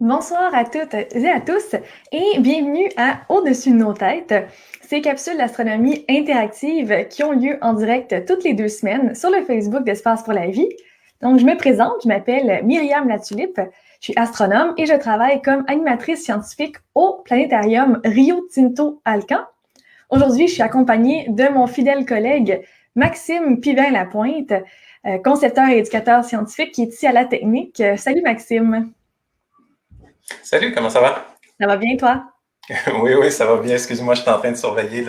Bonsoir à toutes et à tous et bienvenue à Au-dessus de nos têtes, ces capsules d'astronomie interactives qui ont lieu en direct toutes les 2 semaines sur le Facebook d'Espace pour la vie. Donc, je me présente, je m'appelle Myriam Latulippe, je suis astronome et je travaille comme animatrice scientifique au planétarium Rio Tinto Alcan. Aujourd'hui, je suis accompagnée de mon fidèle collègue Maxime Pivin-Lapointe, concepteur et éducateur scientifique qui est ici à la technique. Salut Maxime! Salut, comment ça va? Ça va bien, toi? Oui, oui, ça va bien. Excuse-moi, j'étais en train de surveiller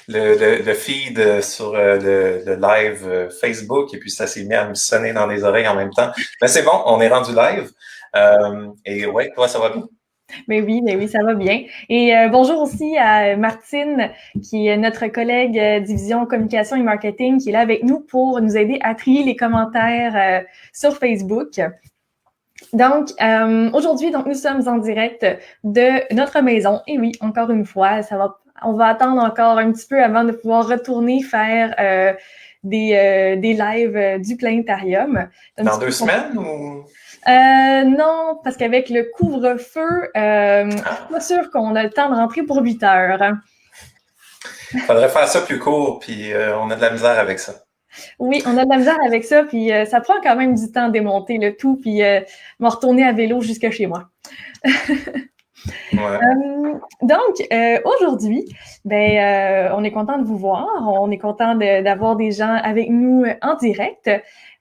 le feed sur le live Facebook et puis ça s'est mis à me sonner dans les oreilles en même temps. Mais c'est bon, on est rendu live. Et ouais, toi, ça va bien? Mais oui, ça va bien. Et bonjour aussi à Martine, qui est notre collègue division communication et marketing, qui est là avec nous pour nous aider à trier les commentaires sur Facebook. Donc, aujourd'hui, nous sommes en direct de notre maison. Et oui, encore une fois, on va attendre encore un petit peu avant de pouvoir retourner faire des lives du planétarium. Dans 2 semaines ou? Non, parce qu'avec le couvre-feu, je suis pas sûre qu'on a le temps de rentrer pour 8 heures. Faudrait faire ça plus court, puis on a de la misère avec ça. Oui, on a de la misère avec ça, puis ça prend quand même du temps de démonter le tout, puis m'en retourner à vélo jusque chez moi. Ouais. Donc, aujourd'hui, on est content de vous voir. On est content d'avoir des gens avec nous en direct.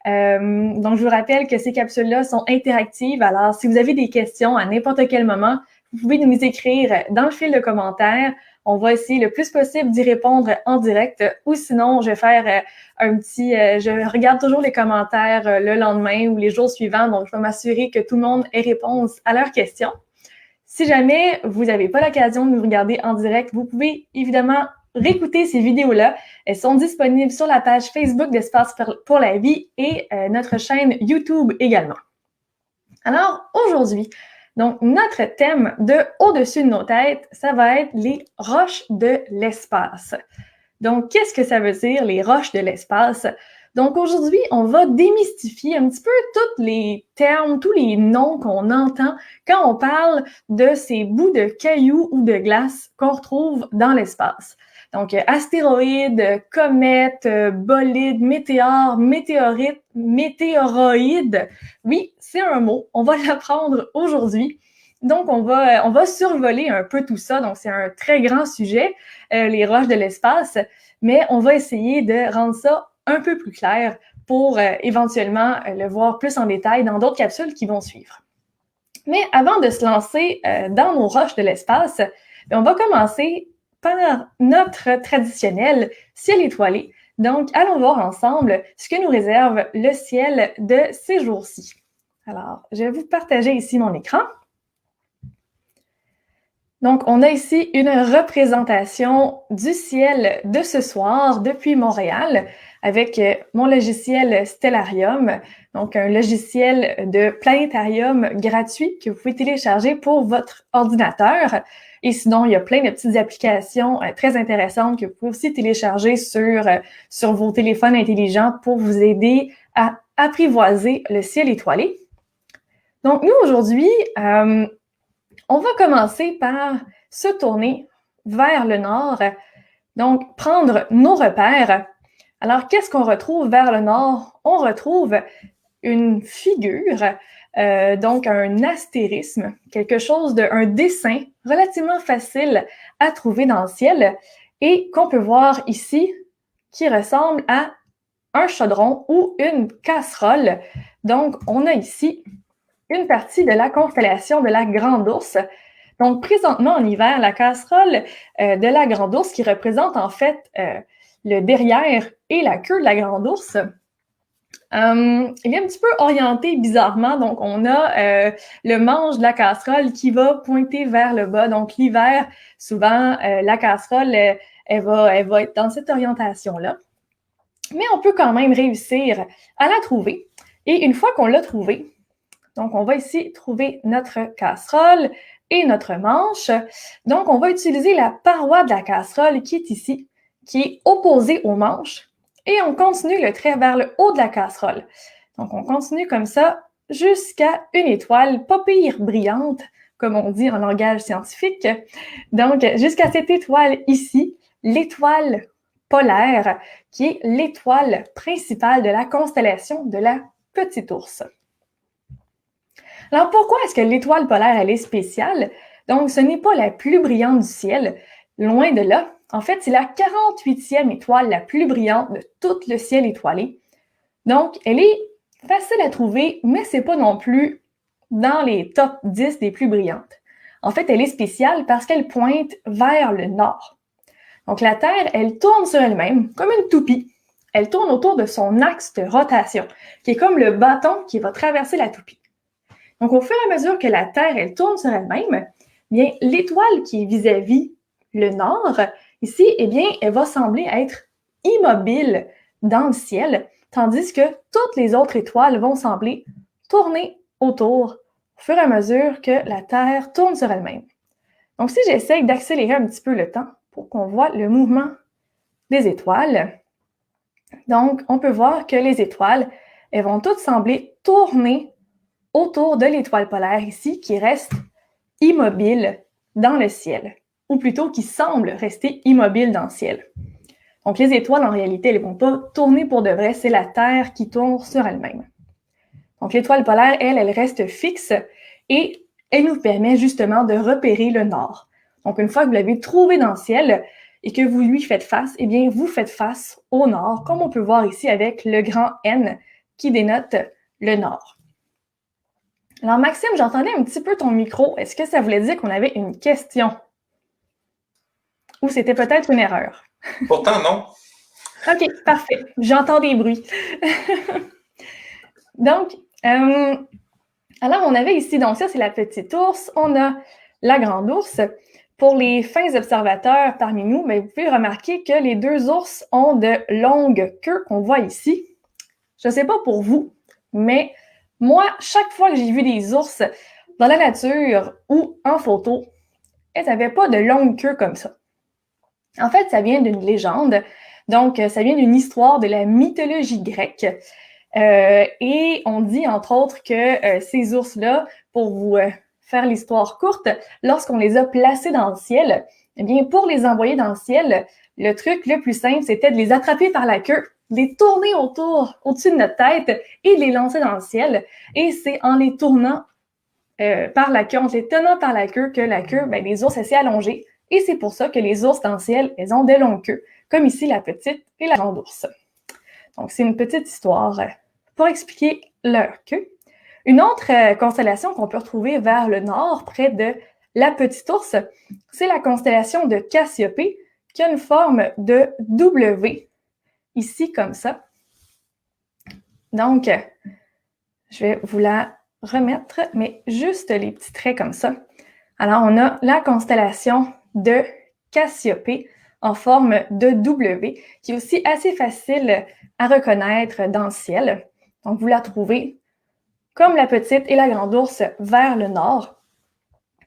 Donc, je vous rappelle que ces capsules-là sont interactives. Alors, si vous avez des questions à n'importe quel moment, vous pouvez nous écrire dans le fil de commentaires. On va essayer le plus possible d'y répondre en direct. Ou sinon, je vais faire je regarde toujours les commentaires le lendemain ou les jours suivants. Donc, je vais m'assurer que tout le monde ait réponse à leurs questions. Si jamais vous n'avez pas l'occasion de nous regarder en direct, vous pouvez évidemment réécouter ces vidéos-là. Elles sont disponibles sur la page Facebook d'Espace pour la vie et notre chaîne YouTube également. Alors, aujourd'hui, donc notre thème de Au-dessus de nos têtes, ça va être les roches de l'espace. Donc, qu'est-ce que ça veut dire, les roches de l'espace? Donc, aujourd'hui, on va démystifier un petit peu tous les termes, tous les noms qu'on entend quand on parle de ces bouts de cailloux ou de glace qu'on retrouve dans l'espace. Donc, astéroïdes, comètes, bolides, météores, météorites, météoroïdes. Oui, c'est un mot. On va l'apprendre aujourd'hui. Donc, on va survoler un peu tout ça. Donc, c'est un très grand sujet, les roches de l'espace, mais on va essayer de rendre ça un peu plus clair pour éventuellement le voir plus en détail dans d'autres capsules qui vont suivre. Mais avant de se lancer dans nos roches de l'espace, on va commencer par notre traditionnel ciel étoilé. Donc, allons voir ensemble ce que nous réserve le ciel de ces jours-ci. Alors, je vais vous partager ici mon écran. Donc, on a ici une représentation du ciel de ce soir depuis Montréal avec mon logiciel Stellarium, donc un logiciel de planétarium gratuit que vous pouvez télécharger pour votre ordinateur. Et sinon, il y a plein de petites applications très intéressantes que vous pouvez aussi télécharger sur vos téléphones intelligents pour vous aider à apprivoiser le ciel étoilé. Donc, nous, aujourd'hui, on va commencer par se tourner vers le nord, donc prendre nos repères. Alors, qu'est-ce qu'on retrouve vers le nord? On retrouve une figure, donc un astérisme, un dessin relativement facile à trouver dans le ciel et qu'on peut voir ici qui ressemble à un chaudron ou une casserole. Donc, on a ici une partie de la constellation de la Grande Ourse. Donc, présentement en hiver, la casserole de la Grande Ourse, qui représente en fait le derrière et la queue de la Grande Ourse, il est un petit peu orienté bizarrement. Donc, on a le manche de la casserole qui va pointer vers le bas. Donc, l'hiver, souvent, la casserole, elle va être dans cette orientation-là. Mais on peut quand même réussir à la trouver. Et une fois qu'on l'a trouvée, donc, on va ici trouver notre casserole et notre manche. Donc, on va utiliser la paroi de la casserole qui est ici, qui est opposée au manche. Et on continue le trait vers le haut de la casserole. Donc, on continue comme ça jusqu'à une étoile pas pire brillante, comme on dit en langage scientifique. Donc, jusqu'à cette étoile ici, l'étoile polaire, qui est l'étoile principale de la constellation de la Petite Ourse. Alors, pourquoi est-ce que l'étoile polaire, elle est spéciale? Donc, ce n'est pas la plus brillante du ciel, loin de là. En fait, c'est la 48e étoile la plus brillante de tout le ciel étoilé. Donc, elle est facile à trouver, mais c'est pas non plus dans les top 10 des plus brillantes. En fait, elle est spéciale parce qu'elle pointe vers le nord. Donc, la Terre, elle tourne sur elle-même comme une toupie. Elle tourne autour de son axe de rotation, qui est comme le bâton qui va traverser la toupie. Donc, au fur et à mesure que la Terre, elle tourne sur elle-même, bien, l'étoile qui est vis-à-vis le nord, ici, eh bien, elle va sembler être immobile dans le ciel, tandis que toutes les autres étoiles vont sembler tourner autour au fur et à mesure que la Terre tourne sur elle-même. Donc, si j'essaye d'accélérer un petit peu le temps pour qu'on voit le mouvement des étoiles, donc, on peut voir que les étoiles, elles vont toutes sembler tourner autour de l'étoile polaire ici, qui reste immobile dans le ciel, ou plutôt qui semble rester immobile dans le ciel. Donc, les étoiles, en réalité, elles ne vont pas tourner pour de vrai, c'est la Terre qui tourne sur elle-même. Donc, l'étoile polaire, elle reste fixe et elle nous permet justement de repérer le nord. Donc, une fois que vous l'avez trouvé dans le ciel et que vous lui faites face, eh bien, vous faites face au nord, comme on peut voir ici avec le grand N qui dénote le nord. Alors, Maxime, j'entendais un petit peu ton micro. Est-ce que ça voulait dire qu'on avait une question? Ou c'était peut-être une erreur? Pourtant, non. OK, parfait. J'entends des bruits. Donc, alors, on avait ici, donc ça, c'est la petite ours. On a la grande ours. Pour les fins observateurs parmi nous, bien, vous pouvez remarquer que les deux ours ont de longues queues qu'on voit ici. Je ne sais pas pour vous, mais moi, chaque fois que j'ai vu des ours dans la nature ou en photo, elles n'avaient pas de longues queues comme ça. En fait, ça vient d'une légende. Donc, ça vient d'une histoire de la mythologie grecque. Et on dit, entre autres, que ces ours-là, pour vous faire l'histoire courte, lorsqu'on les a placés dans le ciel, eh bien, pour les envoyer dans le ciel, le truc le plus simple, c'était de les attraper par la queue, les tourner au-dessus de notre tête et de les lancer dans le ciel. Et c'est en les tournant par la queue, en les tenant par la queue, que la queue, ben, les ours, elle s'est allongée. Et c'est pour ça que les ours dans le ciel, elles ont des longues queues, comme ici la petite et la grande ours. Donc, c'est une petite histoire pour expliquer leur queue. Une autre constellation qu'on peut retrouver vers le nord, près de la petite ours, c'est la constellation de Cassiopée, qui a une forme de W, ici comme ça. Donc, je vais vous la remettre, mais juste les petits traits comme ça. Alors, on a la constellation de Cassiopée en forme de W, qui est aussi assez facile à reconnaître dans le ciel. Donc, vous la trouvez comme la petite et la grande ours vers le nord.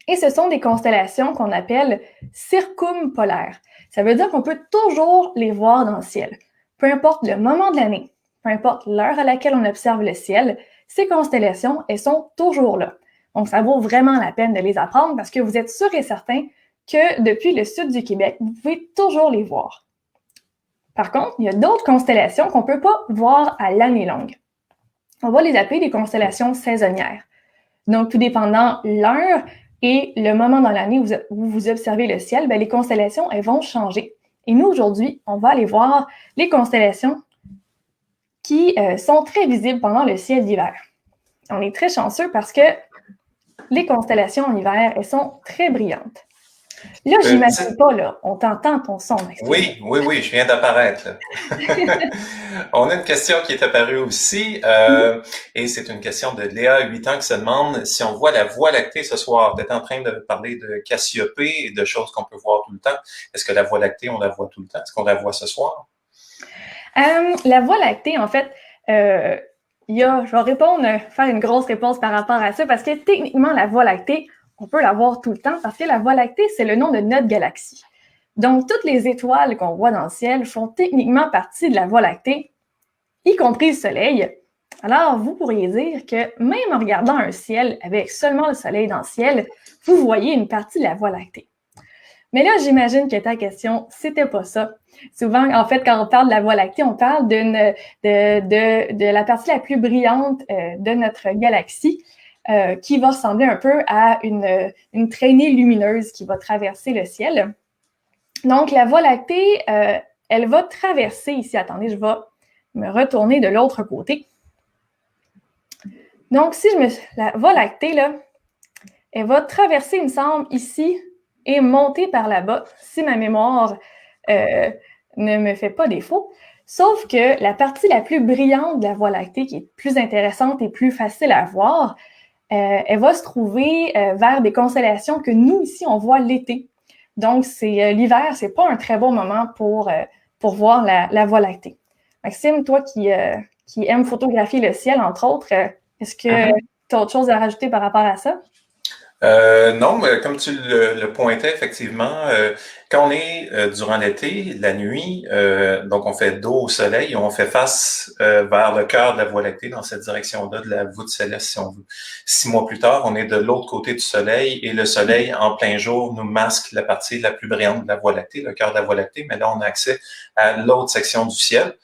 Et ce sont des constellations qu'on appelle circumpolaires. Ça veut dire qu'on peut toujours les voir dans le ciel. Peu importe le moment de l'année, peu importe l'heure à laquelle on observe le ciel, ces constellations, elles sont toujours là. Donc, ça vaut vraiment la peine de les apprendre parce que vous êtes sûr et certain que depuis le sud du Québec, vous pouvez toujours les voir. Par contre, il y a d'autres constellations qu'on ne peut pas voir à l'année longue. On va les appeler des constellations saisonnières. Donc, tout dépendant l'heure et le moment dans l'année où vous observez le ciel, bien, les constellations, elles vont changer. Et nous, aujourd'hui, on va aller voir les constellations qui sont très visibles pendant le ciel d'hiver. On est très chanceux parce que les constellations en hiver, elles sont très brillantes. Là, j'imagine pas, là, on t'entend ton son. Oui, je viens d'apparaître. On a une question qui est apparue aussi, et c'est une question de Léa, 8 ans, qui se demande si on voit la Voie lactée ce soir. Tu étais en train de parler de Cassiopée et de choses qu'on peut voir tout le temps. Est-ce que la Voie lactée, on la voit tout le temps? Est-ce qu'on la voit ce soir? La Voie lactée, en fait, je vais répondre, faire une grosse réponse par rapport à ça, parce que techniquement, la Voie lactée, on peut la voir tout le temps, parce que la Voie lactée, c'est le nom de notre galaxie. Donc, toutes les étoiles qu'on voit dans le ciel font techniquement partie de la Voie lactée, y compris le Soleil. Alors, vous pourriez dire que même en regardant un ciel avec seulement le soleil dans le ciel, vous voyez une partie de la Voie lactée. Mais là, j'imagine que ta question, c'était pas ça. Souvent, en fait, quand on parle de la Voie lactée, on parle de la partie la plus brillante de notre galaxie, qui va ressembler un peu à une traînée lumineuse qui va traverser le ciel. Donc, la Voie lactée, elle va traverser ici. Attendez, je vais me retourner de l'autre côté. Donc, si la Voie lactée, là, elle va traverser, il me semble, ici et monter par là-bas, si ma mémoire ne me fait pas défaut. Sauf que la partie la plus brillante de la Voie lactée, qui est plus intéressante et plus facile à voir, elle va se trouver vers des constellations que nous, ici, on voit l'été. Donc, l'hiver, c'est pas un très bon moment pour voir la Voie lactée. Maxime, toi qui aimes photographier le ciel, entre autres, est-ce que tu as autre chose à rajouter par rapport à ça? Non, mais comme tu le pointais, effectivement, quand on est durant l'été, la nuit, donc on fait dos au soleil, on fait face vers le cœur de la Voie lactée, dans cette direction-là, de la voûte céleste, si on veut. 6 mois plus tard, on est de l'autre côté du soleil et le soleil, en plein jour, nous masque la partie la plus brillante de la Voie lactée, le cœur de la Voie lactée, mais là, on a accès à l'autre section du ciel.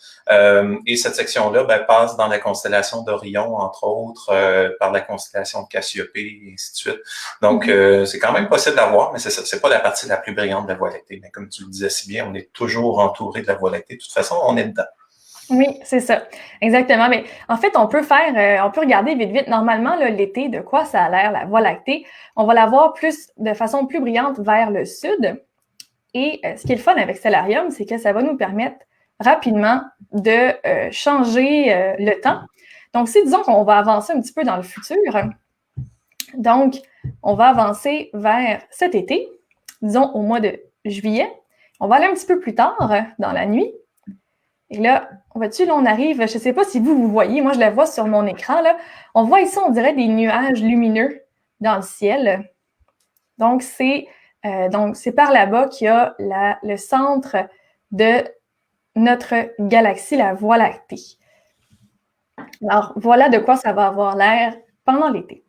Et cette section-là passe dans la constellation d'Orion, entre autres, par la constellation de Cassiopée, et ainsi de suite. Donc, c'est quand même possible à voir, mais c'est ça, c'est pas la partie la plus brillante de la Voie lactée. Mais comme tu le disais si bien, on est toujours entouré de la Voie lactée. De toute façon, on est dedans. Oui, c'est ça. Exactement. Mais en fait, on peut regarder vite. Normalement, là, l'été, de quoi ça a l'air, la Voie lactée? On va la voir de façon plus brillante vers le sud. Et ce qui est le fun avec Stellarium, c'est que ça va nous permettre rapidement de changer le temps. Donc, si disons qu'on va avancer un petit peu dans le futur, donc, on va avancer vers cet été, disons au mois de juillet. On va aller un petit peu plus tard dans la nuit. Et là, on arrive, je ne sais pas si vous voyez, moi je la vois sur mon écran, là. On voit ici, on dirait des nuages lumineux dans le ciel. Donc, c'est par là-bas qu'il y a le centre de notre galaxie, la Voie lactée. Alors, voilà de quoi ça va avoir l'air pendant l'été.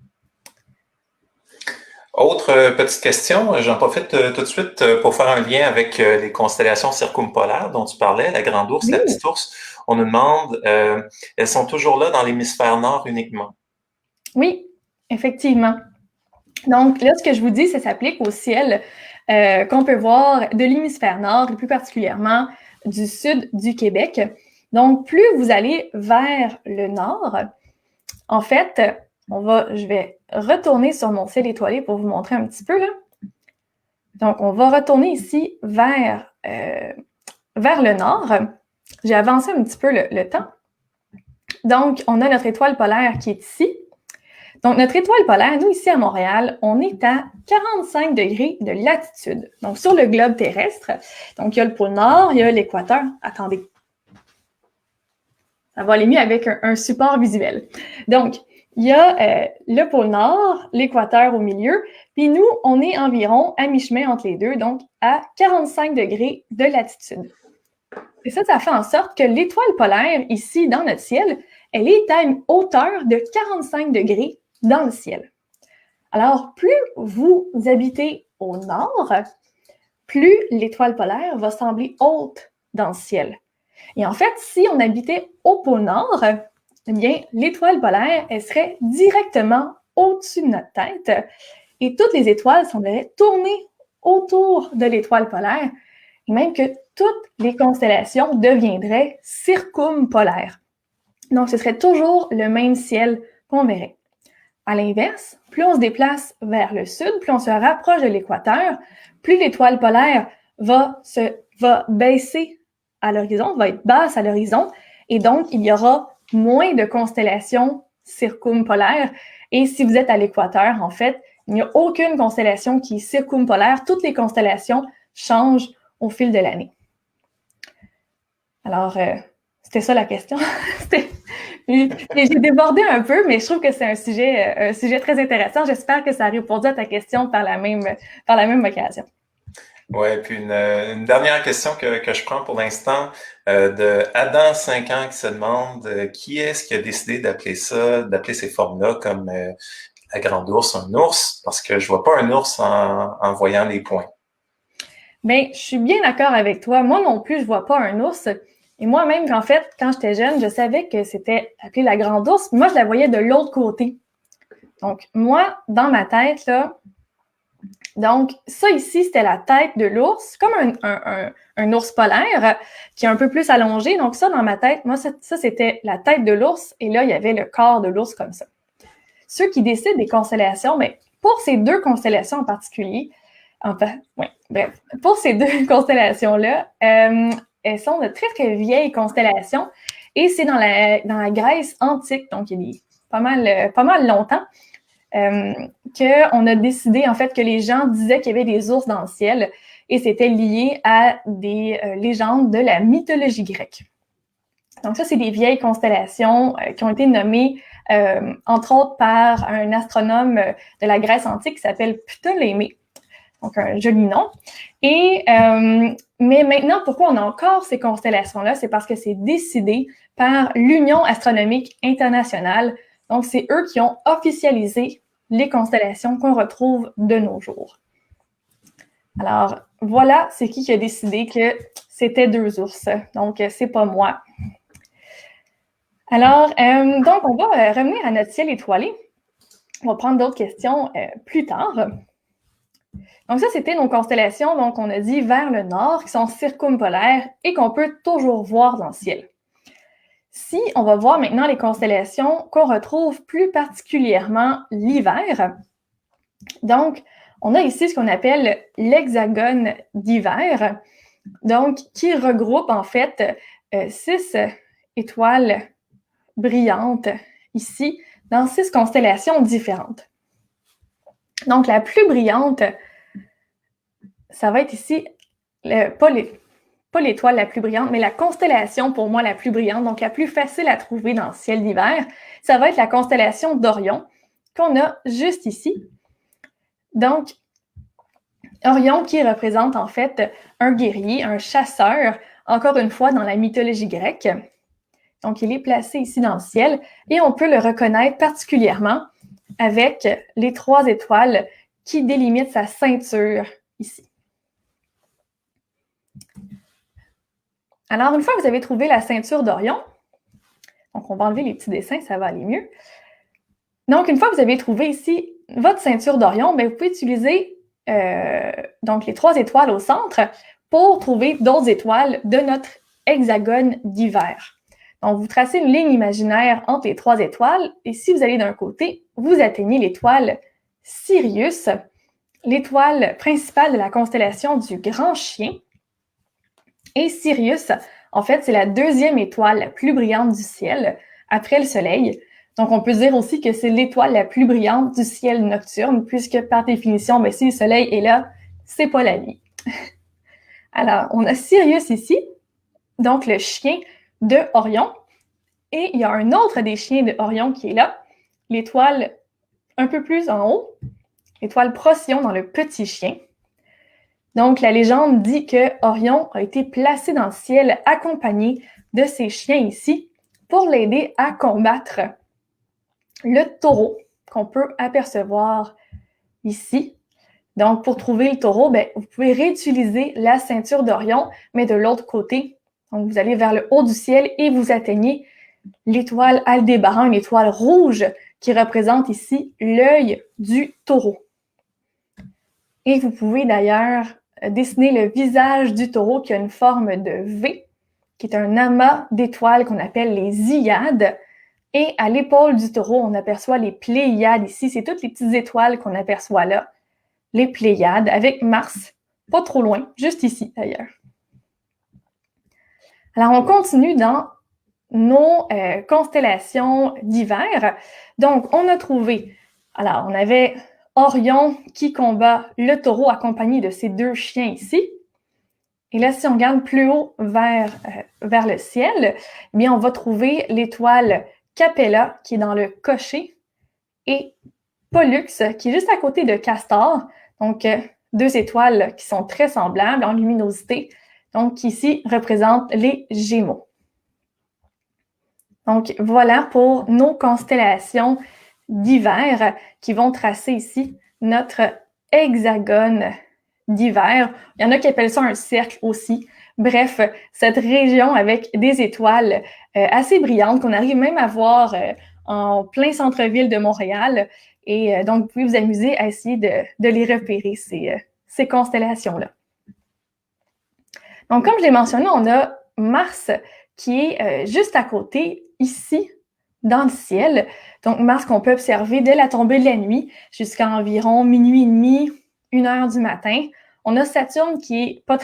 Autre petite question, j'en profite tout de suite pour faire un lien avec les constellations circumpolaires dont tu parlais, la grande ours, la petite ours. On nous demande, elles sont toujours là dans l'hémisphère nord uniquement? Oui, effectivement. Donc là, ce que je vous dis, ça s'applique au ciel qu'on peut voir de l'hémisphère nord, et plus particulièrement du sud du Québec. Donc, plus vous allez vers le nord, en fait, je vais retourner sur mon ciel étoilé pour vous montrer un petit peu, là. Donc, on va retourner ici vers le nord. J'ai avancé un petit peu le temps. Donc, on a notre étoile polaire qui est ici. Donc, notre étoile polaire, nous, ici à Montréal, on est à 45 degrés de latitude. Donc, sur le globe terrestre. Donc, il y a le pôle Nord, il y a l'équateur. Attendez. Ça va aller mieux avec un support visuel. Donc, il y a le pôle Nord, l'équateur au milieu, puis nous, on est environ à mi-chemin entre les deux, donc à 45 degrés de latitude. Et ça fait en sorte que l'étoile polaire, ici, dans notre ciel, elle est à une hauteur de 45 degrés dans le ciel. Alors, plus vous habitez au nord, plus l'étoile polaire va sembler haute dans le ciel. Et en fait, si on habitait au pôle Nord, eh bien, l'étoile polaire, elle serait directement au-dessus de notre tête et toutes les étoiles sembleraient tourner autour de l'étoile polaire et même que toutes les constellations deviendraient circumpolaires. Donc, ce serait toujours le même ciel qu'on verrait. À l'inverse, plus on se déplace vers le sud, plus on se rapproche de l'équateur, plus l'étoile polaire va baisser à l'horizon, va être basse à l'horizon, et donc il y aura moins de constellations circumpolaires. Et si vous êtes à l'équateur, en fait, il n'y a aucune constellation qui est circumpolaire. Toutes les constellations changent au fil de l'année. Alors, c'était ça la question. J'ai débordé un peu, mais je trouve que c'est un sujet très intéressant. J'espère que ça a répondu à ta question par la même occasion. Ouais, puis une dernière question que je prends pour l'instant. de Adam, 5 ans, qui se demande qui est-ce qui a décidé d'appeler ces formes-là comme la grande ours, un ours, parce que je vois pas un ours en voyant les points. Bien, je suis bien d'accord avec toi. Moi non plus, je vois pas un ours. Et moi-même, en fait, quand j'étais jeune, je savais que c'était appelé la grande ours. Moi, je la voyais de l'autre côté. Donc, moi, dans ma tête, là, donc, ça ici, c'était la tête de l'ours, comme un ours polaire qui est un peu plus allongé. Donc, ça, dans ma tête, moi, ça c'était la tête de l'ours. Et là, il y avait le corps de l'ours comme ça. Ceux qui décident des constellations, mais pour ces deux constellations en particulier, enfin, oui, bref, pour ces deux constellations-là, elles sont de très, très vieilles constellations et c'est dans la Grèce antique, donc il y a pas mal longtemps, qu'on a décidé, en fait, que les gens disaient qu'il y avait des ours dans le ciel et c'était lié à des légendes de la mythologie grecque. Donc ça, c'est des vieilles constellations qui ont été nommées, entre autres, par un astronome de la Grèce antique qui s'appelle Ptolémée. Donc, un joli nom. Et, mais maintenant, pourquoi on a encore ces constellations-là? C'est parce que c'est décidé par l'Union astronomique internationale. Donc, c'est eux qui ont officialisé les constellations qu'on retrouve de nos jours. Alors, voilà, c'est qui a décidé que c'était deux ours. Donc, c'est pas moi. Alors, donc, on va revenir à notre ciel étoilé. On va prendre d'autres questions plus tard. Donc ça, c'était nos constellations, donc on a dit vers le nord, qui sont circumpolaires et qu'on peut toujours voir dans le ciel. Si on va voir maintenant les constellations qu'on retrouve plus particulièrement l'hiver, donc on a ici ce qu'on appelle l'hexagone d'hiver, donc qui regroupe en fait 6 étoiles brillantes ici dans 6 constellations différentes. Donc la plus brillante, ça va être ici, pas l'étoile la plus brillante, mais la constellation pour moi la plus brillante, donc la plus facile à trouver dans le ciel d'hiver, ça va être la constellation d'Orion, qu'on a juste ici. Donc, Orion qui représente en fait un guerrier, un chasseur, encore une fois dans la mythologie grecque. Donc, il est placé ici dans le ciel et on peut le reconnaître particulièrement avec les 3 étoiles qui délimitent sa ceinture ici. Alors, une fois que vous avez trouvé la ceinture d'Orion, donc on va enlever les petits dessins, ça va aller mieux. Donc, une fois que vous avez trouvé ici votre ceinture d'Orion, bien, vous pouvez utiliser donc les 3 étoiles au centre pour trouver d'autres étoiles de notre hexagone d'hiver. Donc, vous tracez une ligne imaginaire entre les 3 étoiles et si vous allez d'un côté, vous atteignez l'étoile Sirius, l'étoile principale de la constellation du Grand Chien. Et Sirius, en fait, c'est la 2e étoile la plus brillante du ciel, après le Soleil. Donc, on peut dire aussi que c'est l'étoile la plus brillante du ciel nocturne, puisque par définition, bien, si le Soleil est là, c'est pas la nuit. Alors, on a Sirius ici, donc le chien de Orion. Et il y a un autre des chiens de Orion qui est là, l'étoile un peu plus en haut, l'étoile Procyon dans le petit chien. Donc, la légende dit que Orion a été placé dans le ciel accompagné de ses chiens ici pour l'aider à combattre le taureau qu'on peut apercevoir ici. Donc, pour trouver le taureau, bien, vous pouvez réutiliser la ceinture d'Orion, mais de l'autre côté. Donc, vous allez vers le haut du ciel et vous atteignez l'étoile Aldébaran, une étoile rouge qui représente ici l'œil du taureau. Et vous pouvez d'ailleurs dessiner le visage du taureau qui a une forme de V, qui est un amas d'étoiles qu'on appelle les Hyades. Et à l'épaule du taureau, on aperçoit les Pléiades ici. C'est toutes les petites étoiles qu'on aperçoit là, les Pléiades, avec Mars, pas trop loin, juste ici d'ailleurs. Alors, on continue dans nos constellations d'hiver. Donc, on a trouvé, alors, on avait Orion qui combat le taureau accompagné de ses 2 chiens ici. Et là, si on regarde plus haut vers le ciel, eh bien, on va trouver l'étoile Capella qui est dans le cocher et Pollux qui est juste à côté de Castor. Donc, 2 étoiles qui sont très semblables en luminosité, donc qui ici représente les Gémeaux. Donc, voilà pour nos constellations d'hiver qui vont tracer ici notre hexagone d'hiver. Il y en a qui appellent ça un cercle aussi. Bref, cette région avec des étoiles assez brillantes qu'on arrive même à voir en plein centre-ville de Montréal. Et donc, vous pouvez vous amuser à essayer de les repérer, ces constellations-là. Donc, comme je l'ai mentionné, on a Mars qui est juste à côté, ici, dans le ciel. Donc, Mars qu'on peut observer dès la tombée de la nuit jusqu'à environ minuit et demi, 1h du matin. On a Saturne qui est pas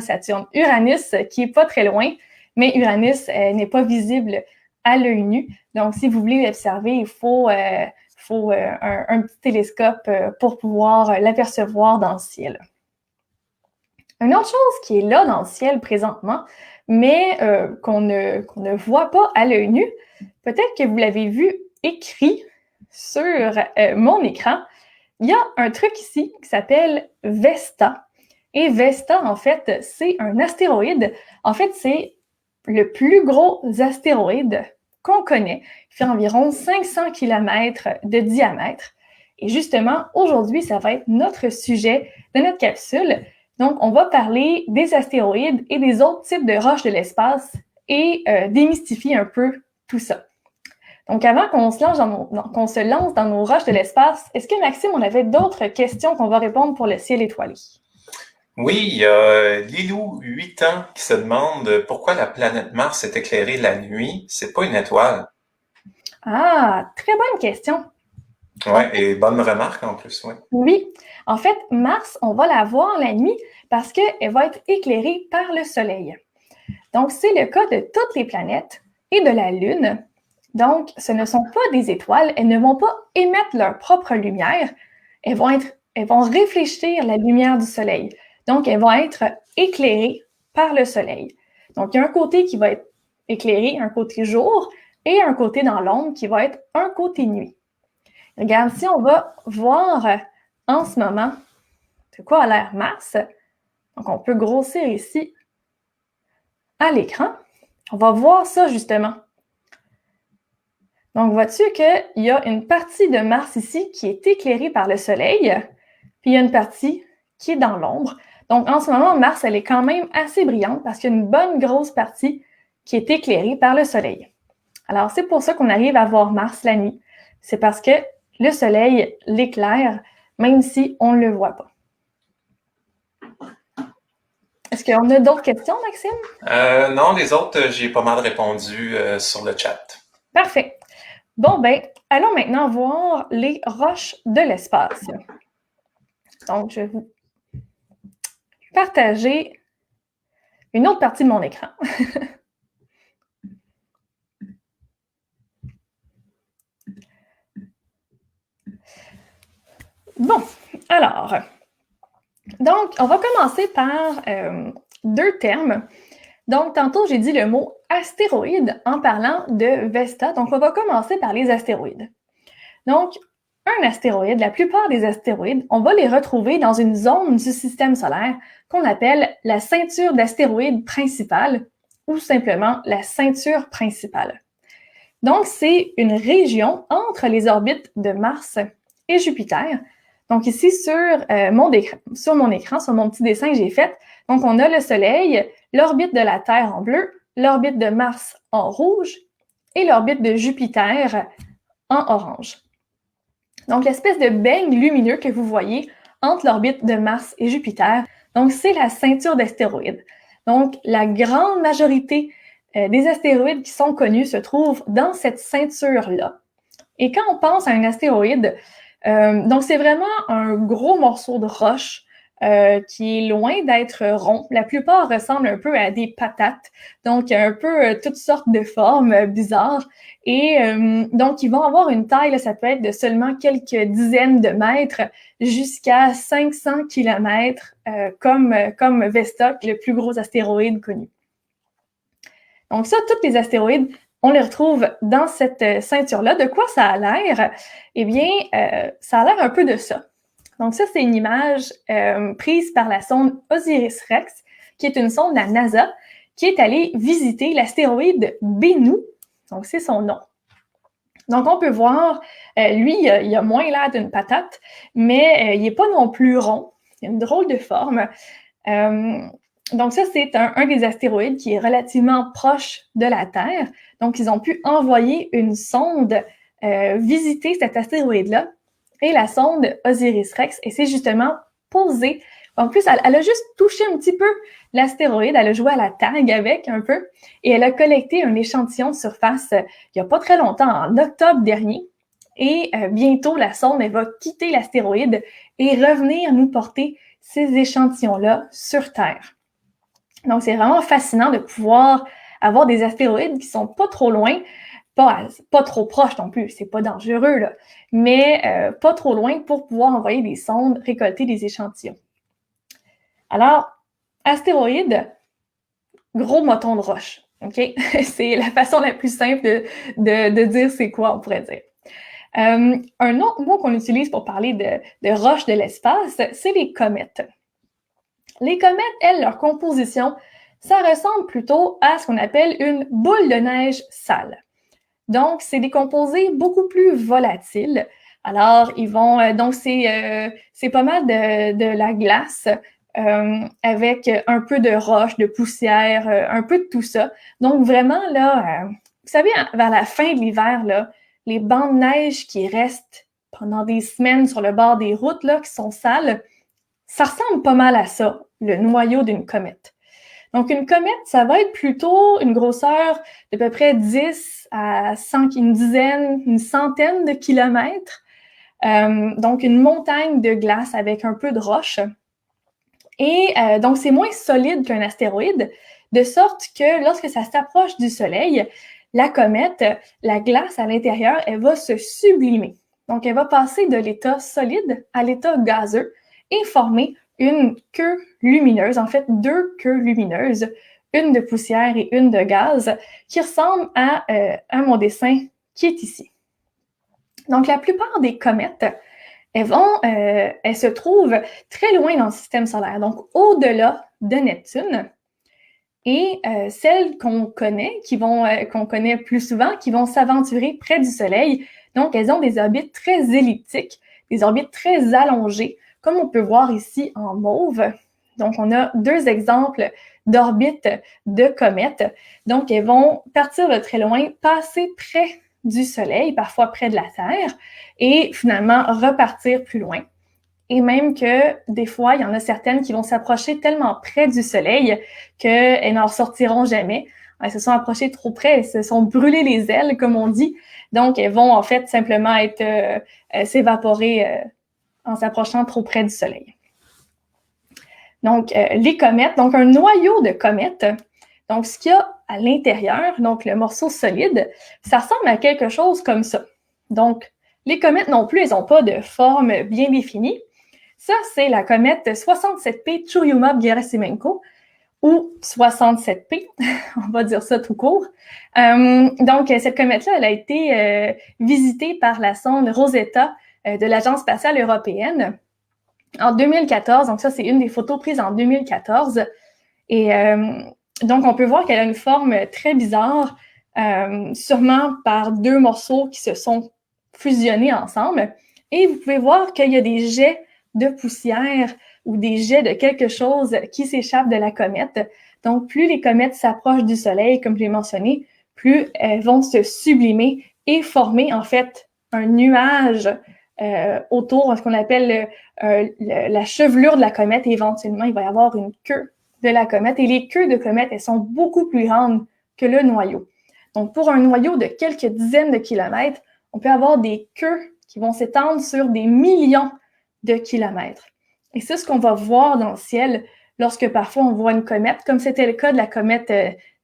Saturne, Uranus qui est pas très loin, mais Uranus n'est pas visible à l'œil nu. Donc, si vous voulez l'observer, il faut un petit télescope pour pouvoir l'apercevoir dans le ciel. Une autre chose qui est là dans le ciel présentement, mais qu'on ne voit pas à l'œil nu, peut-être que vous l'avez vu écrit sur mon écran, il y a un truc ici qui s'appelle Vesta. Et Vesta, en fait, c'est un astéroïde. En fait, c'est le plus gros astéroïde qu'on connaît. Il fait environ 500 km de diamètre. Et justement, aujourd'hui, ça va être notre sujet de notre capsule. Donc, on va parler des astéroïdes et des autres types de roches de l'espace et démystifier un peu tout ça. Donc, avant qu'on se lance dans nos roches de l'espace, est-ce que, Maxime, on avait d'autres questions qu'on va répondre pour le ciel étoilé? Oui, il y a Lilou, 8 ans, qui se demande pourquoi la planète Mars est éclairée la nuit. C'est pas une étoile. Ah, très bonne question. Ouais, et bonne remarque en plus, oui. Oui. En fait, Mars, on va la voir la nuit parce qu'elle va être éclairée par le Soleil. Donc, c'est le cas de toutes les planètes et de la Lune. Donc, ce ne sont pas des étoiles, elles ne vont pas émettre leur propre lumière, elles vont réfléchir la lumière du Soleil. Donc, elles vont être éclairées par le Soleil. Donc, il y a un côté qui va être éclairé, un côté jour, et un côté dans l'ombre qui va être un côté nuit. Regarde, si on va voir en ce moment de quoi a l'air Mars, donc on peut grossir ici à l'écran, on va voir ça justement. Donc, vois-tu qu'il y a une partie de Mars ici qui est éclairée par le Soleil, puis il y a une partie qui est dans l'ombre. Donc, en ce moment, Mars, elle est quand même assez brillante parce qu'il y a une bonne grosse partie qui est éclairée par le Soleil. Alors, c'est pour ça qu'on arrive à voir Mars la nuit. C'est parce que le Soleil l'éclaire, même si on ne le voit pas. Est-ce qu'on a d'autres questions, Maxime? Non, les autres, j'ai pas mal répondu sur le chat. Parfait. Bon, ben, allons maintenant voir les roches de l'espace. Donc, je vais vous partager une autre partie de mon écran. Bon, alors, donc, on va commencer par deux termes. Donc, tantôt, j'ai dit le mot astéroïde en parlant de Vesta. Donc, on va commencer par les astéroïdes. Donc, un astéroïde, la plupart des astéroïdes, on va les retrouver dans une zone du système solaire qu'on appelle la ceinture d'astéroïdes principale ou simplement la ceinture principale. Donc, c'est une région entre les orbites de Mars et Jupiter. Donc, ici, sur mon écran, sur mon petit dessin que j'ai fait, donc on a le Soleil, l'orbite de la Terre en bleu, l'orbite de Mars en rouge et l'orbite de Jupiter en orange. Donc, l'espèce de beigne lumineux que vous voyez entre l'orbite de Mars et Jupiter, donc c'est la ceinture d'astéroïdes. Donc, la grande majorité des astéroïdes qui sont connus se trouvent dans cette ceinture-là. Et quand on pense à un astéroïde, donc c'est vraiment un gros morceau de roche qui est loin d'être rond. La plupart ressemblent un peu à des patates, donc un peu toutes sortes de formes bizarres. Et donc, ils vont avoir une taille, là, ça peut être de seulement quelques dizaines de mètres jusqu'à 500 km, comme Vesta, le plus gros astéroïde connu. Donc ça, tous les astéroïdes, on les retrouve dans cette ceinture-là. De quoi ça a l'air? Eh bien, ça a l'air un peu de ça. Donc ça, c'est une image prise par la sonde OSIRIS-REx qui est une sonde de la NASA, qui est allée visiter l'astéroïde Bennu. Donc, c'est son nom. Donc, on peut voir, lui, il a moins l'air d'une patate, mais il n'est pas non plus rond. Il a une drôle de forme. Donc, ça, c'est un des astéroïdes qui est relativement proche de la Terre. Donc, ils ont pu envoyer une sonde visiter cet astéroïde-là. Et la sonde OSIRIS-REx, et c'est justement posée. En plus, elle a juste touché un petit peu l'astéroïde, elle a joué à la tag avec un peu, et elle a collecté un échantillon de surface il n'y a pas très longtemps, en octobre dernier. Et bientôt, la sonde, elle va quitter l'astéroïde et revenir nous porter ces échantillons-là sur Terre. Donc, c'est vraiment fascinant de pouvoir avoir des astéroïdes qui sont pas trop loin, pas trop proches non plus, c'est pas dangereux, là, mais pas trop loin pour pouvoir envoyer des sondes, récolter des échantillons. Alors, astéroïde, gros moton de roche, OK? C'est la façon la plus simple de dire c'est quoi, on pourrait dire. Un autre mot qu'on utilise pour parler de roches de l'espace, c'est les comètes. Les comètes, elles, leur composition, ça ressemble plutôt à ce qu'on appelle une boule de neige sale. Donc, c'est des composés beaucoup plus volatiles. Alors, ils vont, donc c'est pas mal de la glace avec un peu de roche, de poussière, un peu de tout ça. Donc, vraiment, là, vous savez, vers la fin de l'hiver, là, les bancs de neige qui restent pendant des semaines sur le bord des routes, là, qui sont sales, ça ressemble pas mal à ça, le noyau d'une comète. Donc, une comète, ça va être plutôt une grosseur d'à peu près 10 à 100, une centaine de kilomètres. Donc, une montagne de glace avec un peu de roche. Et donc, c'est moins solide qu'un astéroïde, de sorte que lorsque ça s'approche du Soleil, la comète, la glace à l'intérieur, elle va se sublimer. Donc, elle va passer de l'état solide à l'état gazeux et former une queue lumineuse, en fait deux queues lumineuses, une de poussière et une de gaz, qui ressemble à mon dessin qui est ici. Donc, la plupart des comètes, elles se trouvent très loin dans le système solaire, donc au-delà de Neptune. Et celles qu'on connaît, qu'on connaît plus souvent, qui vont s'aventurer près du Soleil, donc elles ont des orbites très elliptiques, des orbites très allongées, comme on peut voir ici en mauve. Donc, on a deux exemples d'orbites de comètes. Donc, elles vont partir de très loin, passer près du Soleil, parfois près de la Terre, et finalement repartir plus loin. Et même que des fois, il y en a certaines qui vont s'approcher tellement près du Soleil qu'elles n'en sortiront jamais. Elles se sont approchées trop près, elles se sont brûlées les ailes, comme on dit. Donc, elles vont en fait simplement s'évaporer en s'approchant trop près du Soleil. Donc, les comètes, donc un noyau de comète, donc ce qu'il y a à l'intérieur, donc le morceau solide, ça ressemble à quelque chose comme ça. Donc, les comètes non plus, elles n'ont pas de forme bien définie. Ça, c'est la comète 67P Churyumov-Gerasimenko, ou 67P, on va dire ça tout court. Donc, cette comète-là, elle a été visitée par la sonde Rosetta de l'Agence spatiale européenne en 2014. Donc, ça, c'est une des photos prises en 2014. Et donc, on peut voir qu'elle a une forme très bizarre, sûrement par deux morceaux qui se sont fusionnés ensemble. Et vous pouvez voir qu'il y a des jets de poussière ou des jets de quelque chose qui s'échappent de la comète. Donc, plus les comètes s'approchent du Soleil, comme j'ai mentionné, plus elles vont se sublimer et former en fait un nuage autour de ce qu'on appelle la chevelure de la comète. Et éventuellement, il va y avoir une queue de la comète. Et les queues de comète, elles sont beaucoup plus grandes que le noyau. Donc, pour un noyau de quelques dizaines de kilomètres, on peut avoir des queues qui vont s'étendre sur des millions de kilomètres. Et c'est ce qu'on va voir dans le ciel lorsque parfois on voit une comète, comme c'était le cas de la comète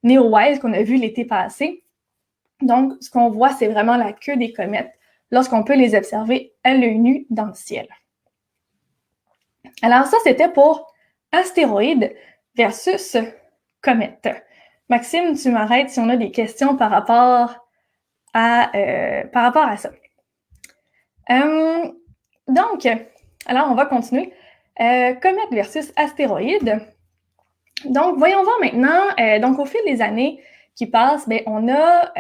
Neowise qu'on a vue l'été passé. Donc, ce qu'on voit, c'est vraiment la queue des comètes lorsqu'on peut les observer à l'œil nu dans le ciel. Alors ça, c'était pour astéroïdes versus comètes. Maxime, tu m'arrêtes si on a des questions par rapport à ça. Donc, alors on va continuer. Comète versus astéroïde. Donc, voyons voir maintenant, donc au fil des années qui passent, bien, on a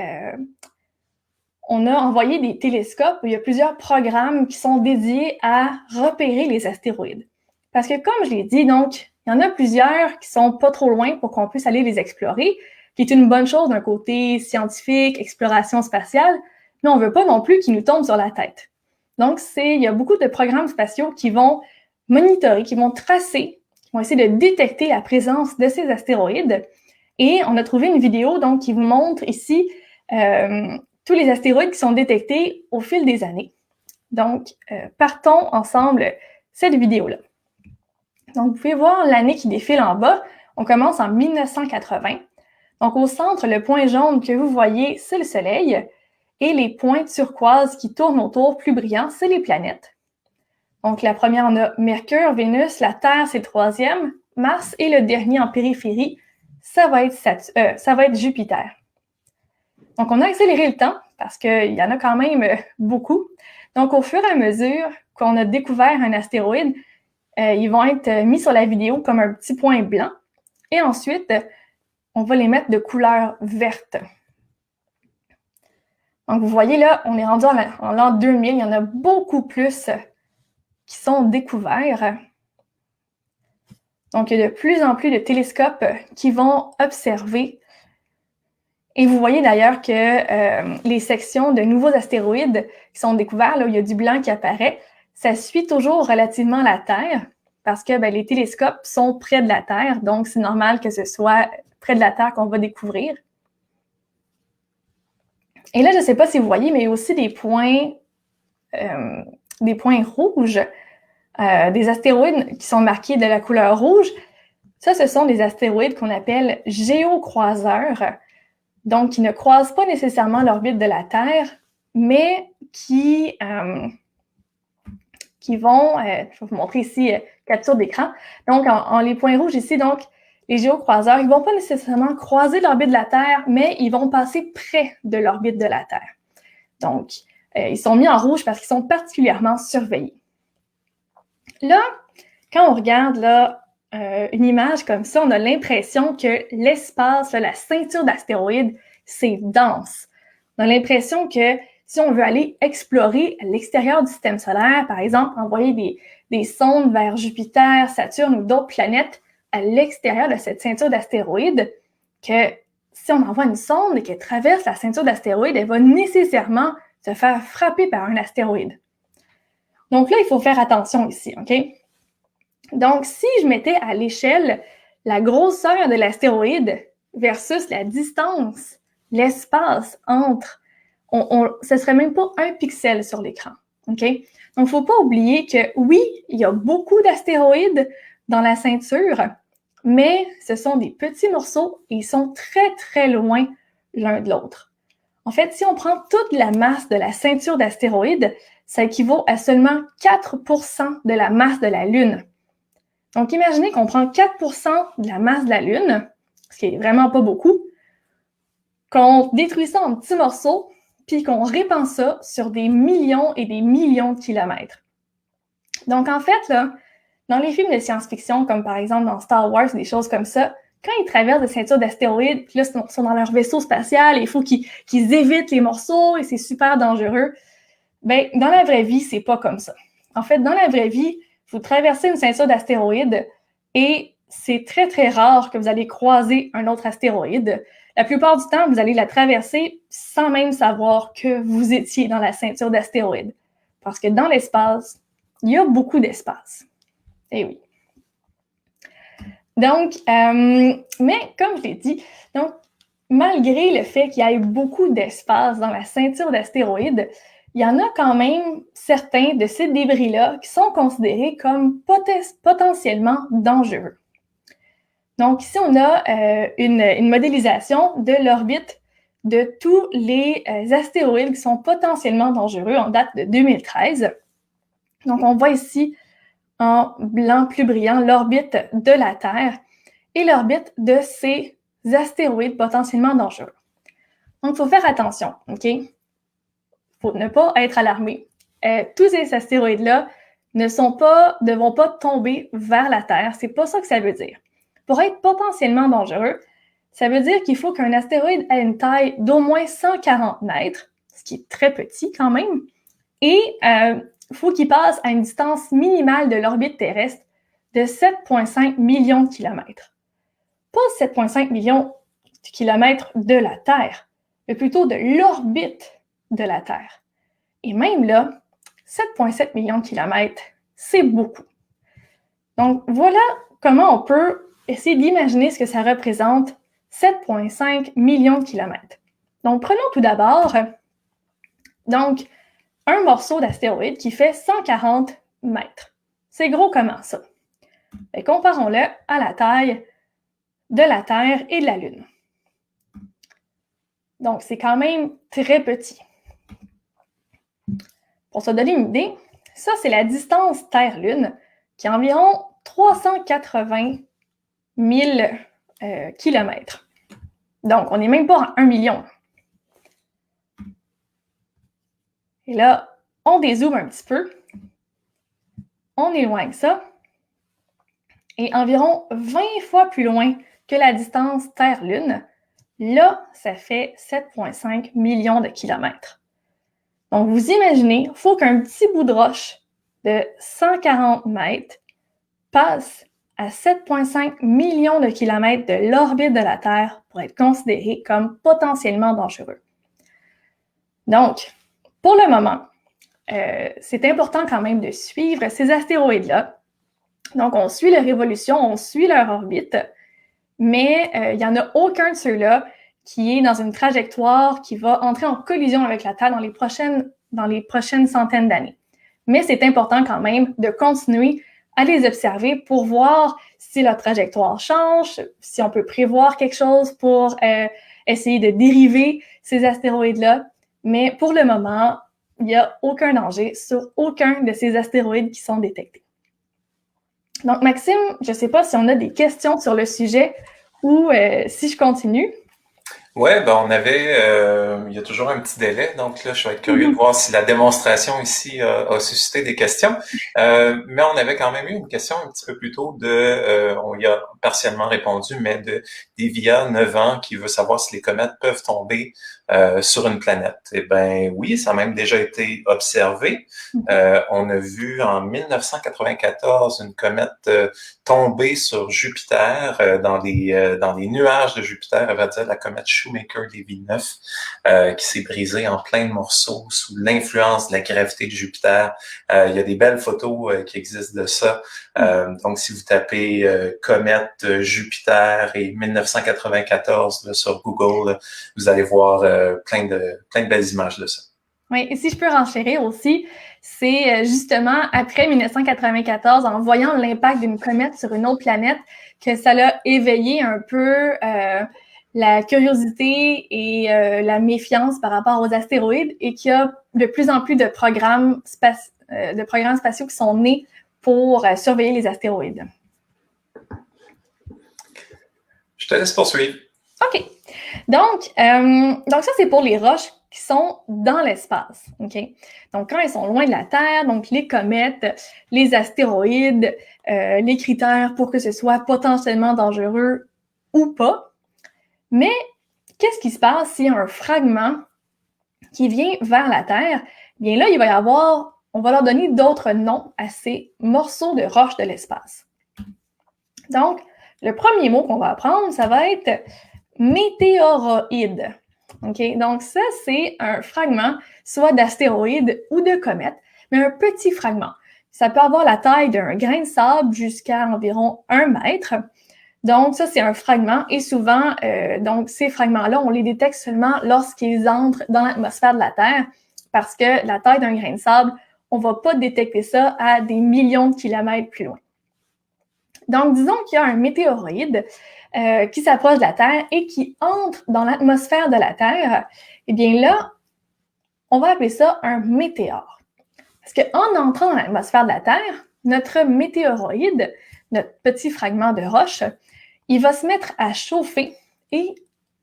envoyé des télescopes, il y a plusieurs programmes qui sont dédiés à repérer les astéroïdes. Parce que comme je l'ai dit, donc, il y en a plusieurs qui sont pas trop loin pour qu'on puisse aller les explorer, qui est une bonne chose d'un côté scientifique, exploration spatiale, mais on veut pas non plus qu'ils nous tombent sur la tête. Donc, il y a beaucoup de programmes spatiaux qui vont monitorer, qui vont tracer, qui vont essayer de détecter la présence de ces astéroïdes. Et on a trouvé une vidéo donc qui vous montre ici tous les astéroïdes qui sont détectés au fil des années. Donc, partons ensemble cette vidéo-là. Donc, vous pouvez voir l'année qui défile en bas. On commence en 1980. Donc, au centre, le point jaune que vous voyez, c'est le Soleil. Et les points turquoises qui tournent autour, plus brillants, c'est les planètes. Donc, la première, on a Mercure, Vénus, la Terre, c'est le troisième. Mars et le dernier en périphérie, ça va être Jupiter. Donc, on a accéléré le temps parce qu'il y en a quand même beaucoup. Donc, au fur et à mesure qu'on a découvert un astéroïde, ils vont être mis sur la vidéo comme un petit point blanc. Et ensuite, on va les mettre de couleur verte. Donc, vous voyez là, on est rendu en l'an 2000. Il y en a beaucoup plus qui sont découverts. Donc, il y a de plus en plus de télescopes qui vont observer. Et vous voyez d'ailleurs que les sections de nouveaux astéroïdes qui sont découverts, là où il y a du blanc qui apparaît, ça suit toujours relativement la Terre parce que les télescopes sont près de la Terre, donc c'est normal que ce soit près de la Terre qu'on va découvrir. Et là, je ne sais pas si vous voyez, mais il y a aussi des points rouges, des astéroïdes qui sont marqués de la couleur rouge. Ça, ce sont des astéroïdes qu'on appelle géocroiseurs, donc qui ne croisent pas nécessairement l'orbite de la Terre, mais qui vont, je vais vous montrer ici, capture d'écran. Donc, en les points rouges ici, donc, les géocroiseurs, ils ne vont pas nécessairement croiser l'orbite de la Terre, mais ils vont passer près de l'orbite de la Terre. Donc, ils sont mis en rouge parce qu'ils sont particulièrement surveillés. Là, quand on regarde là, une image comme ça, on a l'impression que l'espace, la ceinture d'astéroïdes, c'est dense. On a l'impression que si on veut aller explorer à l'extérieur du système solaire, par exemple, envoyer des sondes vers Jupiter, Saturne ou d'autres planètes à l'extérieur de cette ceinture d'astéroïdes, que si on envoie une sonde et qu'elle traverse la ceinture d'astéroïdes, elle va nécessairement se faire frapper par un astéroïde. Donc là, il faut faire attention ici, OK? Donc, si je mettais à l'échelle la grosseur de l'astéroïde versus la distance, l'espace entre, ce serait même pas un pixel sur l'écran, OK? Donc, il ne faut pas oublier que oui, il y a beaucoup d'astéroïdes dans la ceinture, mais ce sont des petits morceaux et ils sont très, très loin l'un de l'autre. En fait, si on prend toute la masse de la ceinture d'astéroïdes, ça équivaut à seulement 4% de la masse de la Lune. Donc, imaginez qu'on prend 4% de la masse de la Lune, ce qui est vraiment pas beaucoup, qu'on détruit ça en petits morceaux, puis qu'on répand ça sur des millions et des millions de kilomètres. Donc, en fait, là, dans les films de science-fiction, comme par exemple dans Star Wars, des choses comme ça, quand ils traversent des ceintures d'astéroïdes, puis là, ils sont dans leur vaisseau spatial, et il faut qu'ils évitent les morceaux, et c'est super dangereux. Ben, dans la vraie vie, c'est pas comme ça. En fait, dans la vraie vie, vous traversez une ceinture d'astéroïdes et c'est très, très rare que vous allez croiser un autre astéroïde. La plupart du temps, vous allez la traverser sans même savoir que vous étiez dans la ceinture d'astéroïdes. Parce que dans l'espace, il y a beaucoup d'espace. Eh oui. Donc, mais comme je l'ai dit, donc, malgré le fait qu'il y ait beaucoup d'espace dans la ceinture d'astéroïdes, il y en a quand même certains de ces débris-là qui sont considérés comme potentiellement dangereux. Donc, ici, on a une modélisation de l'orbite de tous les astéroïdes qui sont potentiellement dangereux en date de 2013. Donc, on voit ici en blanc plus brillant l'orbite de la Terre et l'orbite de ces astéroïdes potentiellement dangereux. Donc, il faut faire attention, OK? Pour ne pas être alarmé. Tous ces astéroïdes-là ne vont pas tomber vers la Terre. C'est pas ça que ça veut dire. pour être potentiellement dangereux, ça veut dire qu'il faut qu'un astéroïde ait une taille d'au moins 140 mètres, ce qui est très petit quand même, et il faut qu'il passe à une distance minimale de l'orbite terrestre de 7,5 millions de kilomètres. Pas 7,5 millions de kilomètres de la Terre, mais plutôt de l'orbite de la Terre. Et même là, 7,7 millions de kilomètres, c'est beaucoup. Donc, voilà comment on peut essayer d'imaginer ce que ça représente 7,5 millions de kilomètres. Donc, prenons tout d'abord un morceau d'astéroïde qui fait 140 mètres. C'est gros comment ça? Et comparons-le à la taille de la Terre et de la Lune. Donc, c'est quand même très petit. Pour se donner une idée, ça, c'est la distance Terre-Lune, qui est environ 380 000 kilomètres. Donc, on n'est même pas à 1 million. Et là, on dézoome un petit peu. On éloigne ça. Et environ 20 fois plus loin que la distance Terre-Lune, là, ça fait 7,5 millions de kilomètres. Donc, vous imaginez, il faut qu'un petit bout de roche de 140 mètres passe à 7,5 millions de kilomètres de l'orbite de la Terre pour être considéré comme potentiellement dangereux. Donc, pour le moment, c'est important quand même de suivre ces astéroïdes-là. Donc, on suit leur évolution, on suit leur orbite, mais il n'y en a aucun de ceux-là qui est dans une trajectoire qui va entrer en collision avec la Terre dans les prochaines centaines d'années. Mais c'est important quand même de continuer à les observer pour voir si leur trajectoire change, si on peut prévoir quelque chose pour essayer de dériver ces astéroïdes-là. Mais pour le moment, il n'y a aucun danger sur aucun de ces astéroïdes qui sont détectés. Donc, Maxime, je ne sais pas si on a des questions sur le sujet ou si je continue. Ouais, ben il y a toujours un petit délai, donc là, je vais être curieux de voir si la démonstration ici a suscité des questions. Mais on avait quand même eu une question un petit peu plus tôt on y a partiellement répondu, mais d'Evia, 9 ans, qui veut savoir si les comètes peuvent tomber sur une planète. Eh ben oui, ça a même déjà été observé. On a vu en 1994 une comète tomber sur Jupiter dans les nuages de Jupiter, on va dire la comète Shoemaker-Levy 9, qui s'est brisée en plein de morceaux sous l'influence de la gravité de Jupiter. Il y a des belles photos qui existent de ça. Donc, si vous tapez comète Jupiter et 1994 là, sur Google, là, vous allez voir plein de belles images de ça. Oui, et si je peux renchérir aussi, c'est justement après 1994, en voyant l'impact d'une comète sur une autre planète, que ça l'a éveillé un peu la curiosité et la méfiance par rapport aux astéroïdes et qu'il y a de plus en plus de programmes spatiaux qui sont nés pour surveiller les astéroïdes. Je te laisse poursuivre. OK. Donc ça, c'est pour les roches qui sont dans l'espace. OK? Donc, quand elles sont loin de la Terre, donc les comètes, les astéroïdes, les critères pour que ce soit potentiellement dangereux ou pas. Mais qu'est-ce qui se passe s'il y a un fragment qui vient vers la Terre? Bien là, on va leur donner d'autres noms à ces morceaux de roches de l'espace. Donc, le premier mot qu'on va apprendre, ça va être météoroïde. Okay? Donc, ça, c'est un fragment, soit d'astéroïde ou de comète, mais un petit fragment. Ça peut avoir la taille d'un grain de sable jusqu'à environ 1 mètre. Donc, ça, c'est un fragment et souvent, donc ces fragments-là, on les détecte seulement lorsqu'ils entrent dans l'atmosphère de la Terre parce que la taille d'un grain de sable, on ne va pas détecter ça à des millions de kilomètres plus loin. Donc, disons qu'il y a un météoroïde qui s'approche de la Terre et qui entre dans l'atmosphère de la Terre. Eh bien là, on va appeler ça un météore. Parce qu'en entrant dans l'atmosphère de la Terre, notre météoroïde, notre petit fragment de roche, il va se mettre à chauffer et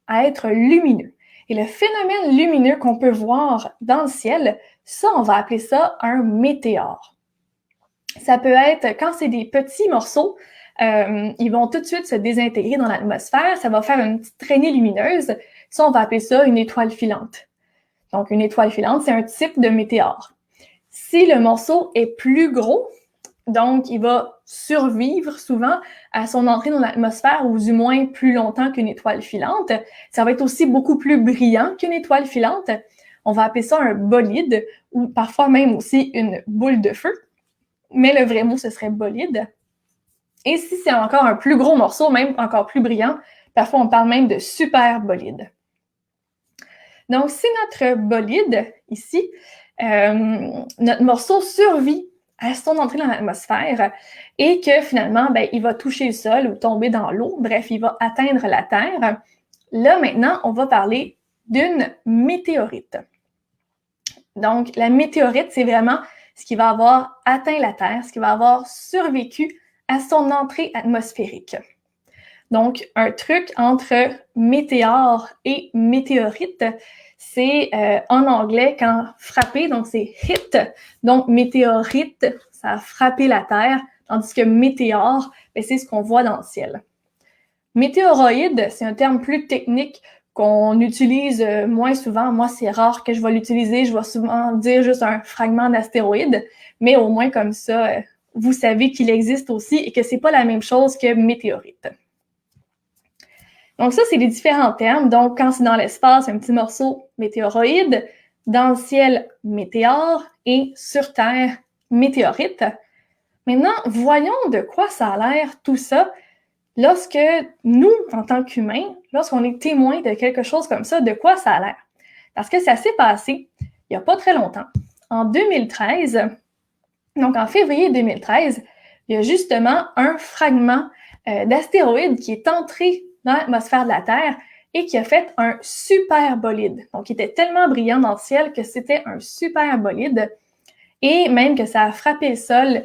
à être lumineux. Et le phénomène lumineux qu'on peut voir dans le ciel, ça, on va appeler ça un météore. Ça peut être, quand c'est des petits morceaux, ils vont tout de suite se désintégrer dans l'atmosphère. Ça va faire une petite traînée lumineuse. Ça, on va appeler ça une étoile filante. Donc, une étoile filante, c'est un type de météore. Si le morceau est plus gros, donc il va survivre souvent à son entrée dans l'atmosphère, ou du moins plus longtemps qu'une étoile filante. Ça va être aussi beaucoup plus brillant qu'une étoile filante. On va appeler ça un bolide, ou parfois même aussi une boule de feu. Mais le vrai mot, ce serait bolide. Et si c'est encore un plus gros morceau, même encore plus brillant, parfois on parle même de super bolide. Donc, si notre bolide, ici, notre morceau survit à son entrée dans l'atmosphère et que finalement, ben, il va toucher le sol ou tomber dans l'eau, bref, il va atteindre la Terre, là, maintenant, on va parler d'une météorite. Donc, la météorite, c'est vraiment ce qui va avoir atteint la Terre, ce qui va avoir survécu à son entrée atmosphérique. Donc, un truc entre météore et météorite, c'est en anglais quand frapper, donc c'est hit. Donc, météorite, ça a frappé la Terre, tandis que météore, ben, c'est ce qu'on voit dans le ciel. Météoroïde, c'est un terme plus technique qu'on utilise moins souvent. Moi, c'est rare que je vais l'utiliser. Je vais souvent dire juste un fragment d'astéroïde, mais au moins comme ça, vous savez qu'il existe aussi et que c'est pas la même chose que météorite. Donc ça, c'est les différents termes. Donc, quand c'est dans l'espace, un petit morceau météoroïde, dans le ciel, météore, et sur Terre, météorite. Maintenant, voyons de quoi ça a l'air tout ça lorsque nous, en tant qu'humains, lorsqu'on est témoin de quelque chose comme ça, de quoi ça a l'air. Parce que ça s'est passé il n'y a pas très longtemps. En 2013, donc en février 2013, il y a justement un fragment d'astéroïde qui est entré dans l'atmosphère de la Terre et qui a fait un super bolide. Donc, il était tellement brillant dans le ciel que c'était un super bolide et même que ça a frappé le sol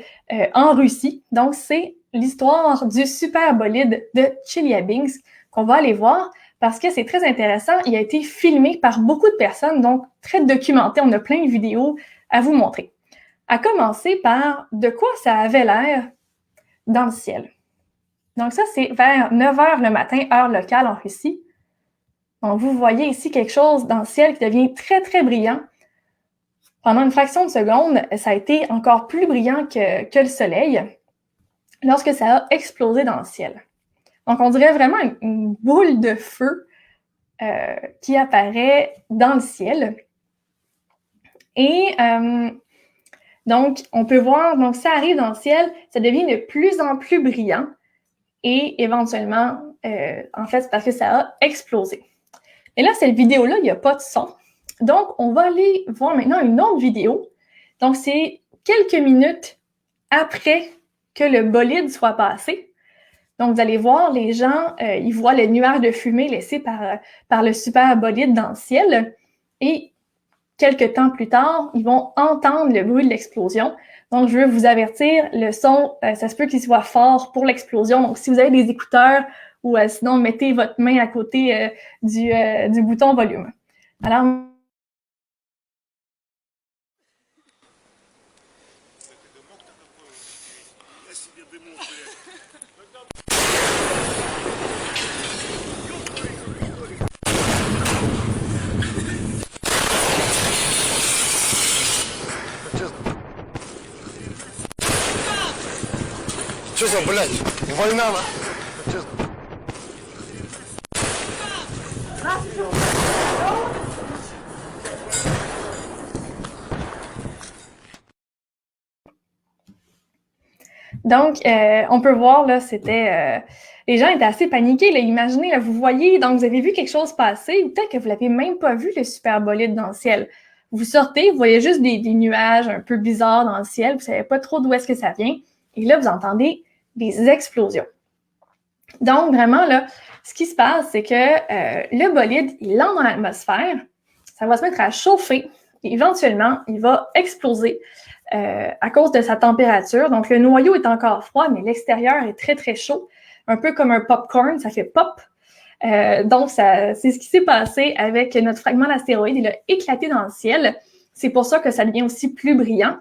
en Russie. Donc, c'est l'histoire du super bolide de Chelyabinsk qu'on va aller voir parce que c'est très intéressant. Il a été filmé par beaucoup de personnes, donc très documenté. On a plein de vidéos à vous montrer. À commencer par de quoi ça avait l'air dans le ciel. Donc ça, c'est vers 9 h le matin, heure locale en Russie. Donc vous voyez ici quelque chose dans le ciel qui devient très, très brillant. Pendant une fraction de seconde, ça a été encore plus brillant que le soleil lorsque ça a explosé dans le ciel. Donc on dirait vraiment une boule de feu qui apparaît dans le ciel. Et donc, on peut voir, donc ça arrive dans le ciel, ça devient de plus en plus brillant. Et éventuellement, en fait, c'est parce que ça a explosé. Et là, cette vidéo-là, il n'y a pas de son. Donc, on va aller voir maintenant une autre vidéo. Donc, c'est quelques minutes après que le bolide soit passé. Donc, vous allez voir, les gens, ils voient les nuages de fumée laissés par le super bolide dans le ciel. Et quelques temps plus tard, ils vont entendre le bruit de l'explosion. Donc, je veux vous avertir, le son, ça se peut qu'il soit fort pour l'explosion. Donc, si vous avez des écouteurs ou sinon, mettez votre main à côté du bouton volume. Alors, Что за, блядь, война, на? Donc, on peut voir, là, c'était... les gens étaient assez paniqués, là. Imaginez, là, vous voyez, donc vous avez vu quelque chose passer, ou peut-être que vous l'avez même pas vu, le super bolide dans le ciel. Vous sortez, vous voyez juste des nuages un peu bizarres dans le ciel, vous savez pas trop d'où est-ce que ça vient, et là, vous entendez des explosions. Donc, vraiment, là, ce qui se passe, c'est que le bolide, il entre dans l'atmosphère, ça va se mettre à chauffer, et éventuellement, il va exploser à cause de sa température. Donc, le noyau est encore froid, mais l'extérieur est très, très chaud, un peu comme un popcorn, ça fait pop. Donc, c'est ce qui s'est passé avec notre fragment d'astéroïde. Il a éclaté dans le ciel. C'est pour ça que ça devient aussi plus brillant.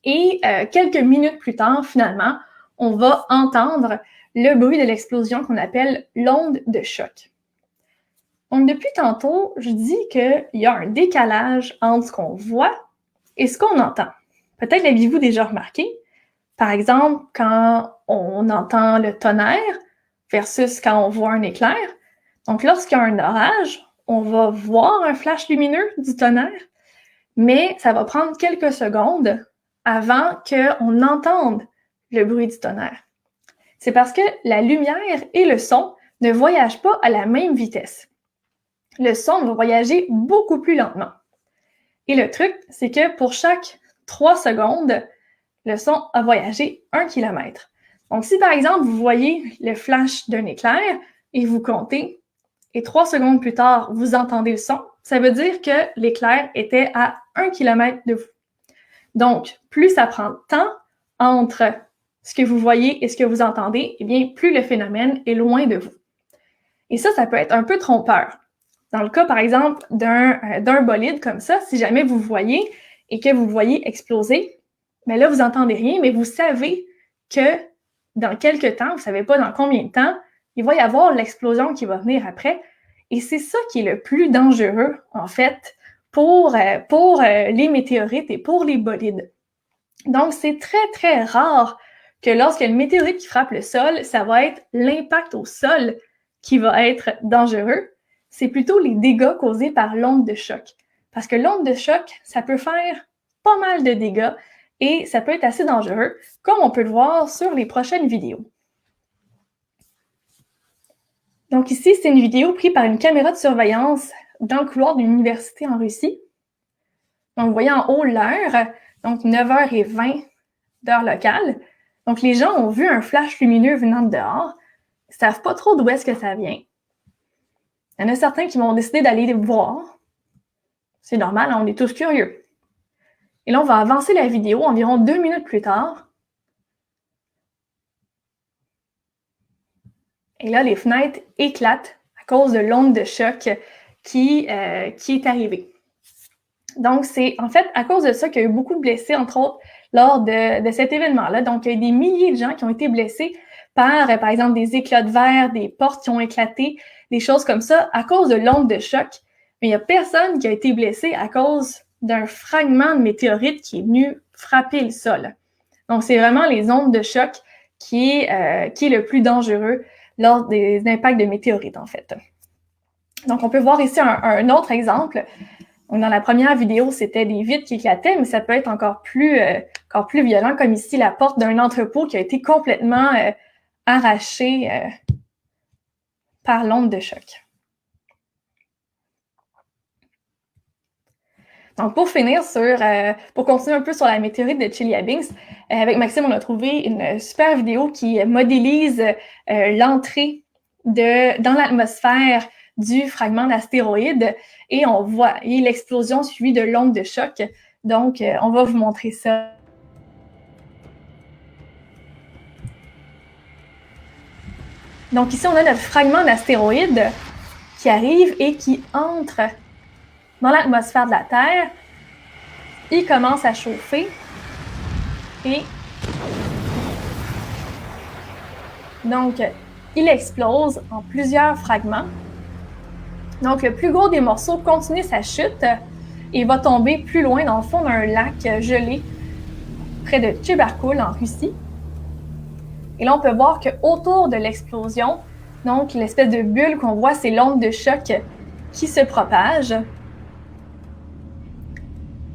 Et quelques minutes plus tard, finalement, on va entendre le bruit de l'explosion qu'on appelle l'onde de choc. Donc, depuis tantôt, je dis qu'il y a un décalage entre ce qu'on voit et ce qu'on entend. Peut-être l'avez-vous déjà remarqué. Par exemple, quand on entend le tonnerre versus quand on voit un éclair. Donc, lorsqu'il y a un orage, on va voir un flash lumineux du tonnerre, mais ça va prendre quelques secondes avant qu'on entende le bruit du tonnerre. C'est parce que la lumière et le son ne voyagent pas à la même vitesse. Le son va voyager beaucoup plus lentement. Et le truc, c'est que pour chaque 3 secondes, le son a voyagé 1 km. Donc, si par exemple, vous voyez le flash d'un éclair et vous comptez, et 3 secondes plus tard, vous entendez le son, ça veut dire que l'éclair était à 1 km de vous. Donc, plus ça prend de temps entre ce que vous voyez et ce que vous entendez, eh bien, plus le phénomène est loin de vous. Et ça peut être un peu trompeur. Dans le cas, par exemple, d'un bolide comme ça, si jamais vous voyez et que vous voyez exploser, bien là, vous n'entendez rien, mais vous savez que dans quelques temps, vous ne savez pas dans combien de temps, il va y avoir l'explosion qui va venir après. Et c'est ça qui est le plus dangereux, en fait, pour les météorites et pour les bolides. Donc, c'est très, très rare que lorsqu'il y a une météorite qui frappe le sol, ça va être l'impact au sol qui va être dangereux. C'est plutôt les dégâts causés par l'onde de choc. Parce que l'onde de choc, ça peut faire pas mal de dégâts et ça peut être assez dangereux, comme on peut le voir sur les prochaines vidéos. Donc ici, c'est une vidéo prise par une caméra de surveillance dans le couloir d'une université en Russie. Donc, vous voyez en haut l'heure, donc 9h20 d'heure locale. Donc, les gens ont vu un flash lumineux venant de dehors. Ils ne savent pas trop d'où est-ce que ça vient. Il y en a certains qui vont décider d'aller les voir. C'est normal, on est tous curieux. Et là, on va avancer la vidéo environ 2 minutes plus tard. Et là, les fenêtres éclatent à cause de l'onde de choc qui est arrivée. Donc, c'est en fait à cause de ça qu'il y a eu beaucoup de blessés, entre autres, lors de cet événement-là. Donc, il y a eu des milliers de gens qui ont été blessés par exemple, des éclats de verre, des portes qui ont éclaté, des choses comme ça, à cause de l'onde de choc. Mais il n'y a personne qui a été blessé à cause d'un fragment de météorite qui est venu frapper le sol. Donc, c'est vraiment les ondes de choc qui est le plus dangereux lors des impacts de météorites, en fait. Donc, on peut voir ici un autre exemple. Donc, dans la première vidéo, c'était des vitres qui éclataient, mais ça peut être encore plus violent, comme ici, la porte d'un entrepôt qui a été complètement arrachée par l'onde de choc. Donc, pour finir pour continuer un peu sur la météorite de Chelyabinsk, avec Maxime, on a trouvé une super vidéo qui modélise l'entrée dans l'atmosphère du fragment d'astéroïde et on voit l'explosion suivie de l'onde de choc. Donc, on va vous montrer ça. Donc ici, on a notre fragment d'astéroïde qui arrive et qui entre dans l'atmosphère de la Terre. Il commence à chauffer et donc, il explose en plusieurs fragments. Donc, le plus gros des morceaux continue sa chute et va tomber plus loin dans le fond d'un lac gelé près de Tchernobyl en Russie. Et là, on peut voir qu'autour de l'explosion, donc l'espèce de bulle qu'on voit, c'est l'onde de choc qui se propage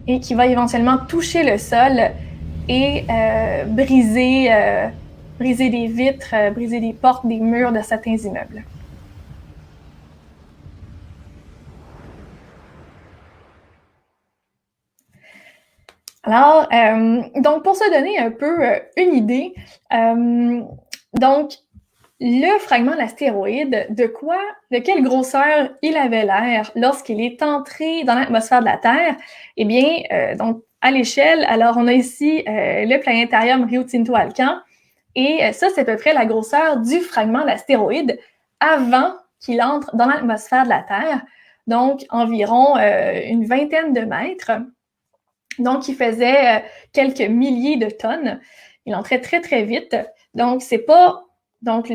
et qui va éventuellement toucher le sol et briser des vitres, briser des portes, des murs de certains immeubles. Alors, donc pour se donner un peu une idée, donc le fragment d'astéroïde, de quelle grosseur il avait l'air lorsqu'il est entré dans l'atmosphère de la Terre? Eh bien, donc à l'échelle, alors on a ici le planétarium Rio Tinto Alcan, et ça c'est à peu près la grosseur du fragment d'astéroïde avant qu'il entre dans l'atmosphère de la Terre, donc environ une vingtaine de mètres. Donc, il faisait quelques milliers de tonnes. Il entrait très, très vite. Donc, c'est pas... Donc,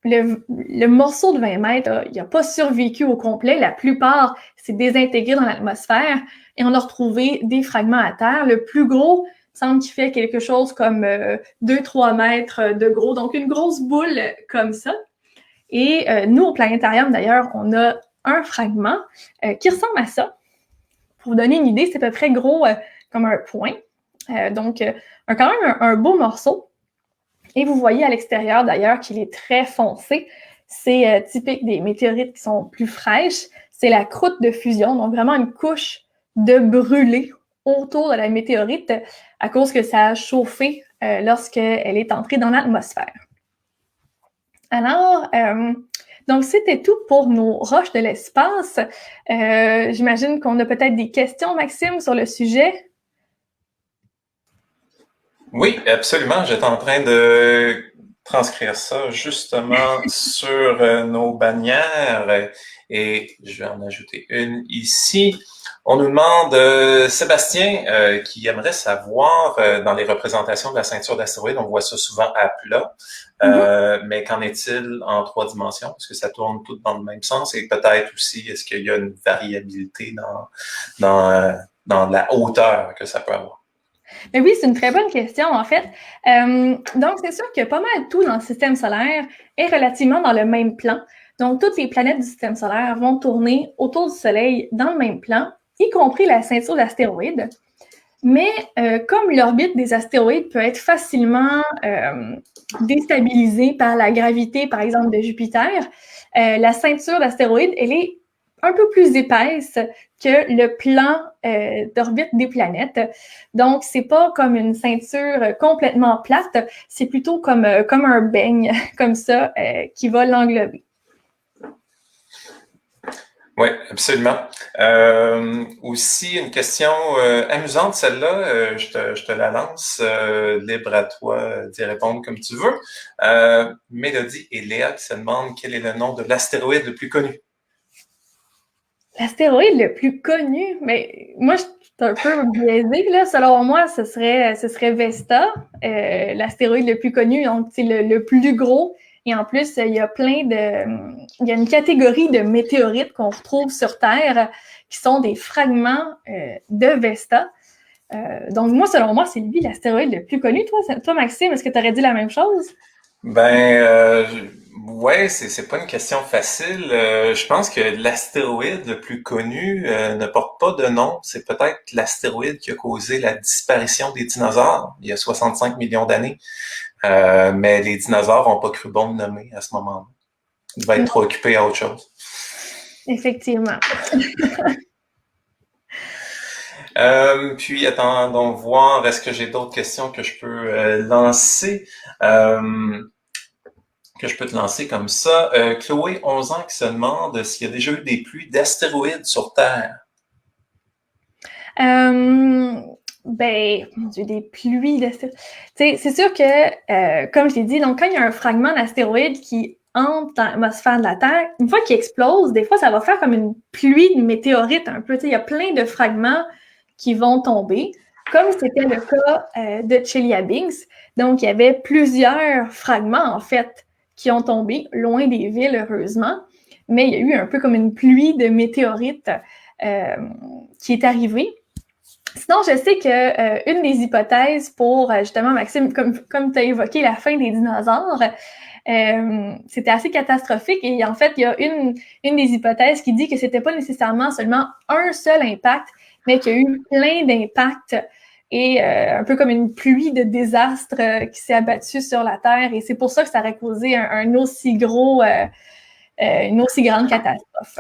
le morceau de 20 mètres, il n'a pas survécu au complet. La plupart s'est désintégré dans l'atmosphère et on a retrouvé des fragments à terre. Le plus gros semble qu'il fait quelque chose comme 2-3 mètres de gros, donc une grosse boule comme ça. Et nous, au planétarium, d'ailleurs, on a un fragment qui ressemble à ça. Pour vous donner une idée, c'est à peu près gros comme un point. Donc, quand même un beau morceau. Et vous voyez à l'extérieur, d'ailleurs, qu'il est très foncé. C'est typique des météorites qui sont plus fraîches. C'est la croûte de fusion, donc vraiment une couche de brûlé autour de la météorite à cause que ça a chauffé lorsqu'elle est entrée dans l'atmosphère. Alors, donc c'était tout pour nos roches de l'espace. J'imagine qu'on a peut-être des questions, Maxime, sur le sujet. Oui, absolument. J'étais en train de transcrire ça justement sur nos bannières et je vais en ajouter une ici. On nous demande, Sébastien, qui aimerait savoir, dans les représentations de la ceinture d'astéroïdes, on voit ça souvent à plat, mais qu'en est-il en 3 dimensions? Est-ce que ça tourne tout dans le même sens? Et peut-être aussi, est-ce qu'il y a une variabilité dans la hauteur que ça peut avoir? Mais oui, c'est une très bonne question, en fait. Donc, c'est sûr que pas mal tout dans le système solaire est relativement dans le même plan. Donc, toutes les planètes du système solaire vont tourner autour du Soleil dans le même plan, y compris la ceinture d'astéroïdes. Mais comme l'orbite des astéroïdes peut être facilement déstabilisée par la gravité, par exemple, de Jupiter, la ceinture d'astéroïdes, elle est un peu plus épaisse que le plan d'orbite des planètes. Donc, c'est pas comme une ceinture complètement plate, c'est plutôt comme un beigne, comme ça, qui va l'englober. Oui, absolument. Aussi, une question amusante, celle-là, je te la lance, libre à toi d'y répondre comme tu veux. Mélodie et Léa qui se demandent quel est le nom de l'astéroïde le plus connu. L'astéroïde le plus connu, mais moi, je suis un peu biaisée, là. Selon moi, ce serait Vesta, l'astéroïde le plus connu, donc c'est le plus gros. Et en plus, il y a une catégorie de météorites qu'on retrouve sur Terre qui sont des fragments de Vesta. Donc moi, selon moi, c'est lui l'astéroïde le plus connu. Toi, Maxime, est-ce que tu aurais dit la même chose? Ouais, c'est pas une question facile. Je pense que l'astéroïde le plus connu ne porte pas de nom. C'est peut-être l'astéroïde qui a causé la disparition des dinosaures il y a 65 millions d'années. Mais les dinosaures n'ont pas cru bon de nommer à ce moment-là. Ils devaient être trop occupés à autre chose. Effectivement. Puis, attendons voir, est-ce que j'ai d'autres questions que je peux lancer? Que je peux te lancer comme ça. Chloé, 11 ans, qui se demande s'il y a déjà eu des pluies d'astéroïdes sur Terre. Mon Dieu, des pluies d'astéroïdes. C'est sûr que, comme je l'ai dit, donc quand il y a un fragment d'astéroïde qui entre dans l'atmosphère de la Terre, une fois qu'il explose, des fois, ça va faire comme une pluie de météorites un peu. Il y a plein de fragments qui vont tomber, comme c'était le cas de Chelyabinsk. Donc, il y avait plusieurs fragments, en fait, qui ont tombé loin des villes, heureusement. Mais il y a eu un peu comme une pluie de météorites qui est arrivée. Sinon, je sais que une des hypothèses pour, justement, Maxime, comme tu as évoqué la fin des dinosaures, c'était assez catastrophique. Et en fait, il y a une des hypothèses qui dit que c'était pas nécessairement seulement un seul impact, mais qu'il y a eu plein d'impacts et un peu comme une pluie de désastres qui s'est abattue sur la Terre. Et c'est pour ça que ça aurait causé une aussi grande catastrophe.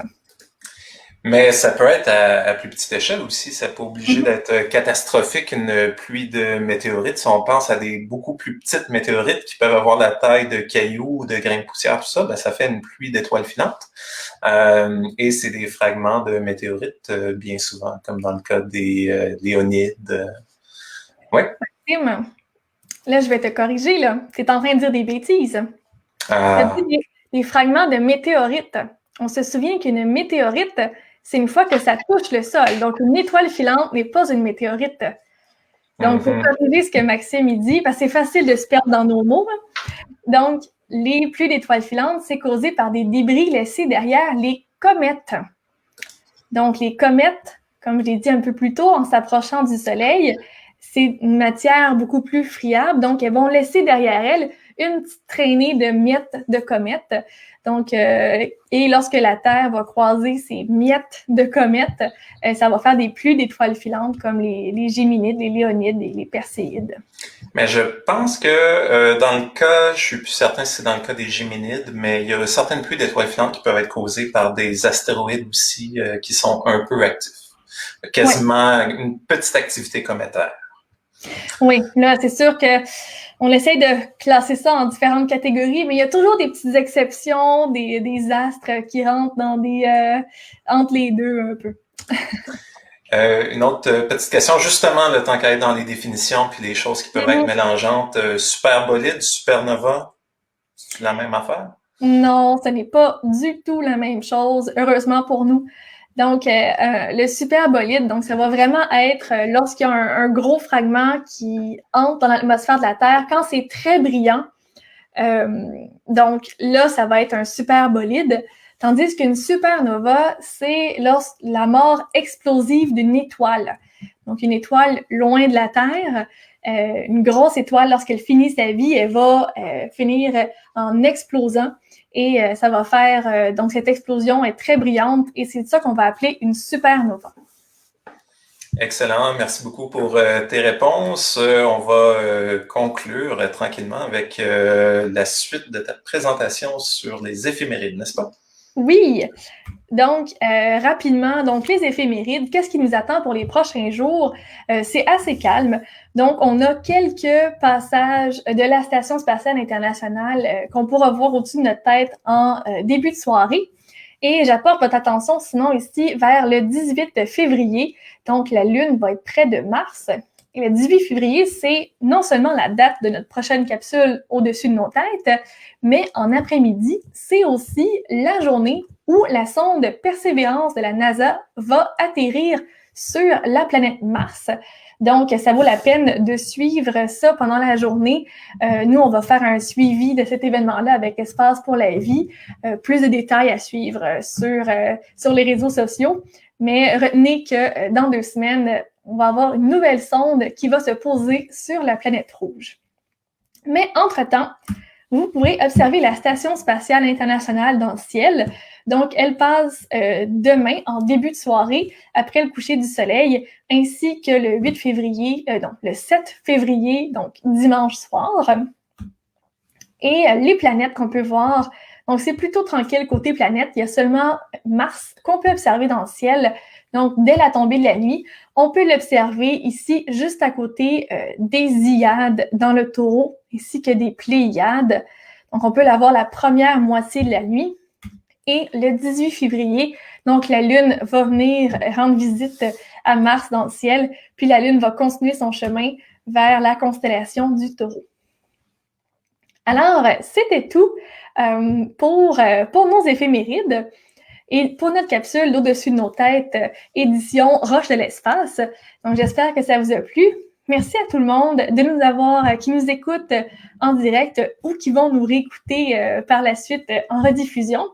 Mais ça peut être à plus petite échelle aussi. Ça peut obliger d'être catastrophique, une pluie de météorites. Si on pense à des beaucoup plus petites météorites qui peuvent avoir la taille de cailloux ou de grains de poussière, tout ça, ben, ça fait une pluie d'étoiles filantes. Et c'est des fragments de météorites, bien souvent, comme dans le cas des Léonides. Oui. Maxime, là, je vais te corriger, là. Tu es en train de dire des bêtises. Tu as dit des fragments de météorites. On se souvient qu'une météorite, c'est une fois que ça touche le sol. Donc, une étoile filante n'est pas une météorite. Donc, pour corriger ce que Maxime il dit, parce que c'est facile de se perdre dans nos mots. Donc, les pluies d'étoiles filantes, c'est causé par des débris laissés derrière les comètes. Donc, les comètes, comme je l'ai dit un peu plus tôt, en s'approchant du Soleil, c'est une matière beaucoup plus friable. Donc, elles vont laisser derrière elles une petite traînée de miettes de comètes. Donc, et lorsque la Terre va croiser ces miettes de comètes, ça va faire des pluies d'étoiles filantes comme les Géminides, les Léonides et les Perséides. Mais je pense que dans le cas, je suis plus certain si c'est dans le cas des Géminides, mais il y a certaines pluies d'étoiles filantes qui peuvent être causées par des astéroïdes aussi qui sont un peu actifs. Quasiment une petite activité cométaire. Oui, là, c'est sûr que on essaye de classer ça en différentes catégories, mais il y a toujours des petites exceptions, des astres qui rentrent dans entre les deux un peu. Une autre petite question, justement, le temps qu'à être dans les définitions puis les choses qui peuvent être mélangeantes. Superbolide, supernova, c'est la même affaire? Non, ce n'est pas du tout la même chose, heureusement pour nous. Donc, le superbolide, donc ça va vraiment être lorsqu'il y a un gros fragment qui entre dans l'atmosphère de la Terre, quand c'est très brillant. Donc là, ça va être un superbolide. Tandis qu'une supernova, c'est la mort explosive d'une étoile. Donc, une étoile loin de la Terre, une grosse étoile, lorsqu'elle finit sa vie, elle va finir en explosant. Et ça va faire, donc cette explosion est très brillante et c'est ça qu'on va appeler une supernova. Excellent, merci beaucoup pour tes réponses. On va conclure tranquillement avec la suite de ta présentation sur les éphémérides, n'est-ce pas? Oui, donc rapidement, donc les éphémérides, qu'est-ce qui nous attend pour les prochains jours? C'est assez calme. Donc, on a quelques passages de la Station spatiale internationale qu'on pourra voir au-dessus de notre tête en début de soirée. Et j'apporte votre attention sinon ici vers le 18 février. Donc, la Lune va être près de Mars. Et le 18 février, c'est non seulement la date de notre prochaine capsule au-dessus de nos têtes, mais en après-midi, c'est aussi la journée où la sonde Persévérance de la NASA va atterrir sur la planète Mars. Donc, ça vaut la peine de suivre ça pendant la journée. Nous, on va faire un suivi de cet événement-là avec Espace pour la vie. Plus de détails à suivre sur les réseaux sociaux. Mais retenez que dans 2 semaines, on va avoir une nouvelle sonde qui va se poser sur la planète rouge. Mais entre-temps, vous pourrez observer la Station spatiale internationale dans le ciel. Donc, elle passe demain, en début de soirée, après le coucher du soleil, ainsi que le 8 février, le 7 février, donc dimanche soir. Et les planètes qu'on peut voir, donc c'est plutôt tranquille côté planète. Il y a seulement Mars qu'on peut observer dans le ciel. Donc, dès la tombée de la nuit, on peut l'observer ici, juste à côté des Hyades dans le Taureau, ainsi que des Pléiades. Donc, on peut la voir la première moitié de la nuit. Et le 18 février, donc la Lune va venir rendre visite à Mars dans le ciel, puis la Lune va continuer son chemin vers la constellation du Taureau. Alors, c'était tout pour nos éphémérides. Et pour notre capsule d'au-dessus de nos têtes, édition Roche de l'espace. Donc, j'espère que ça vous a plu. Merci à tout le monde de nous avoir, qui nous écoutent en direct ou qui vont nous réécouter par la suite en rediffusion.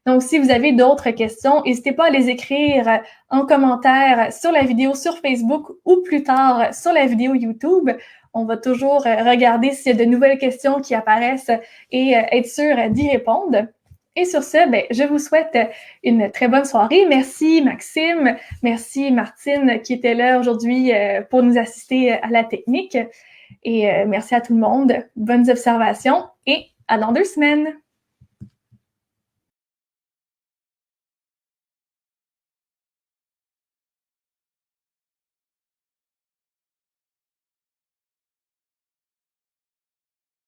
Donc, si vous avez d'autres questions, n'hésitez pas à les écrire en commentaire sur la vidéo sur Facebook ou plus tard sur la vidéo YouTube. On va toujours regarder s'il y a de nouvelles questions qui apparaissent et être sûr d'y répondre. Et sur ce, je vous souhaite une très bonne soirée. Merci Maxime, merci Martine qui était là aujourd'hui pour nous assister à la technique. Et merci à tout le monde. Bonnes observations et à dans 2 semaines.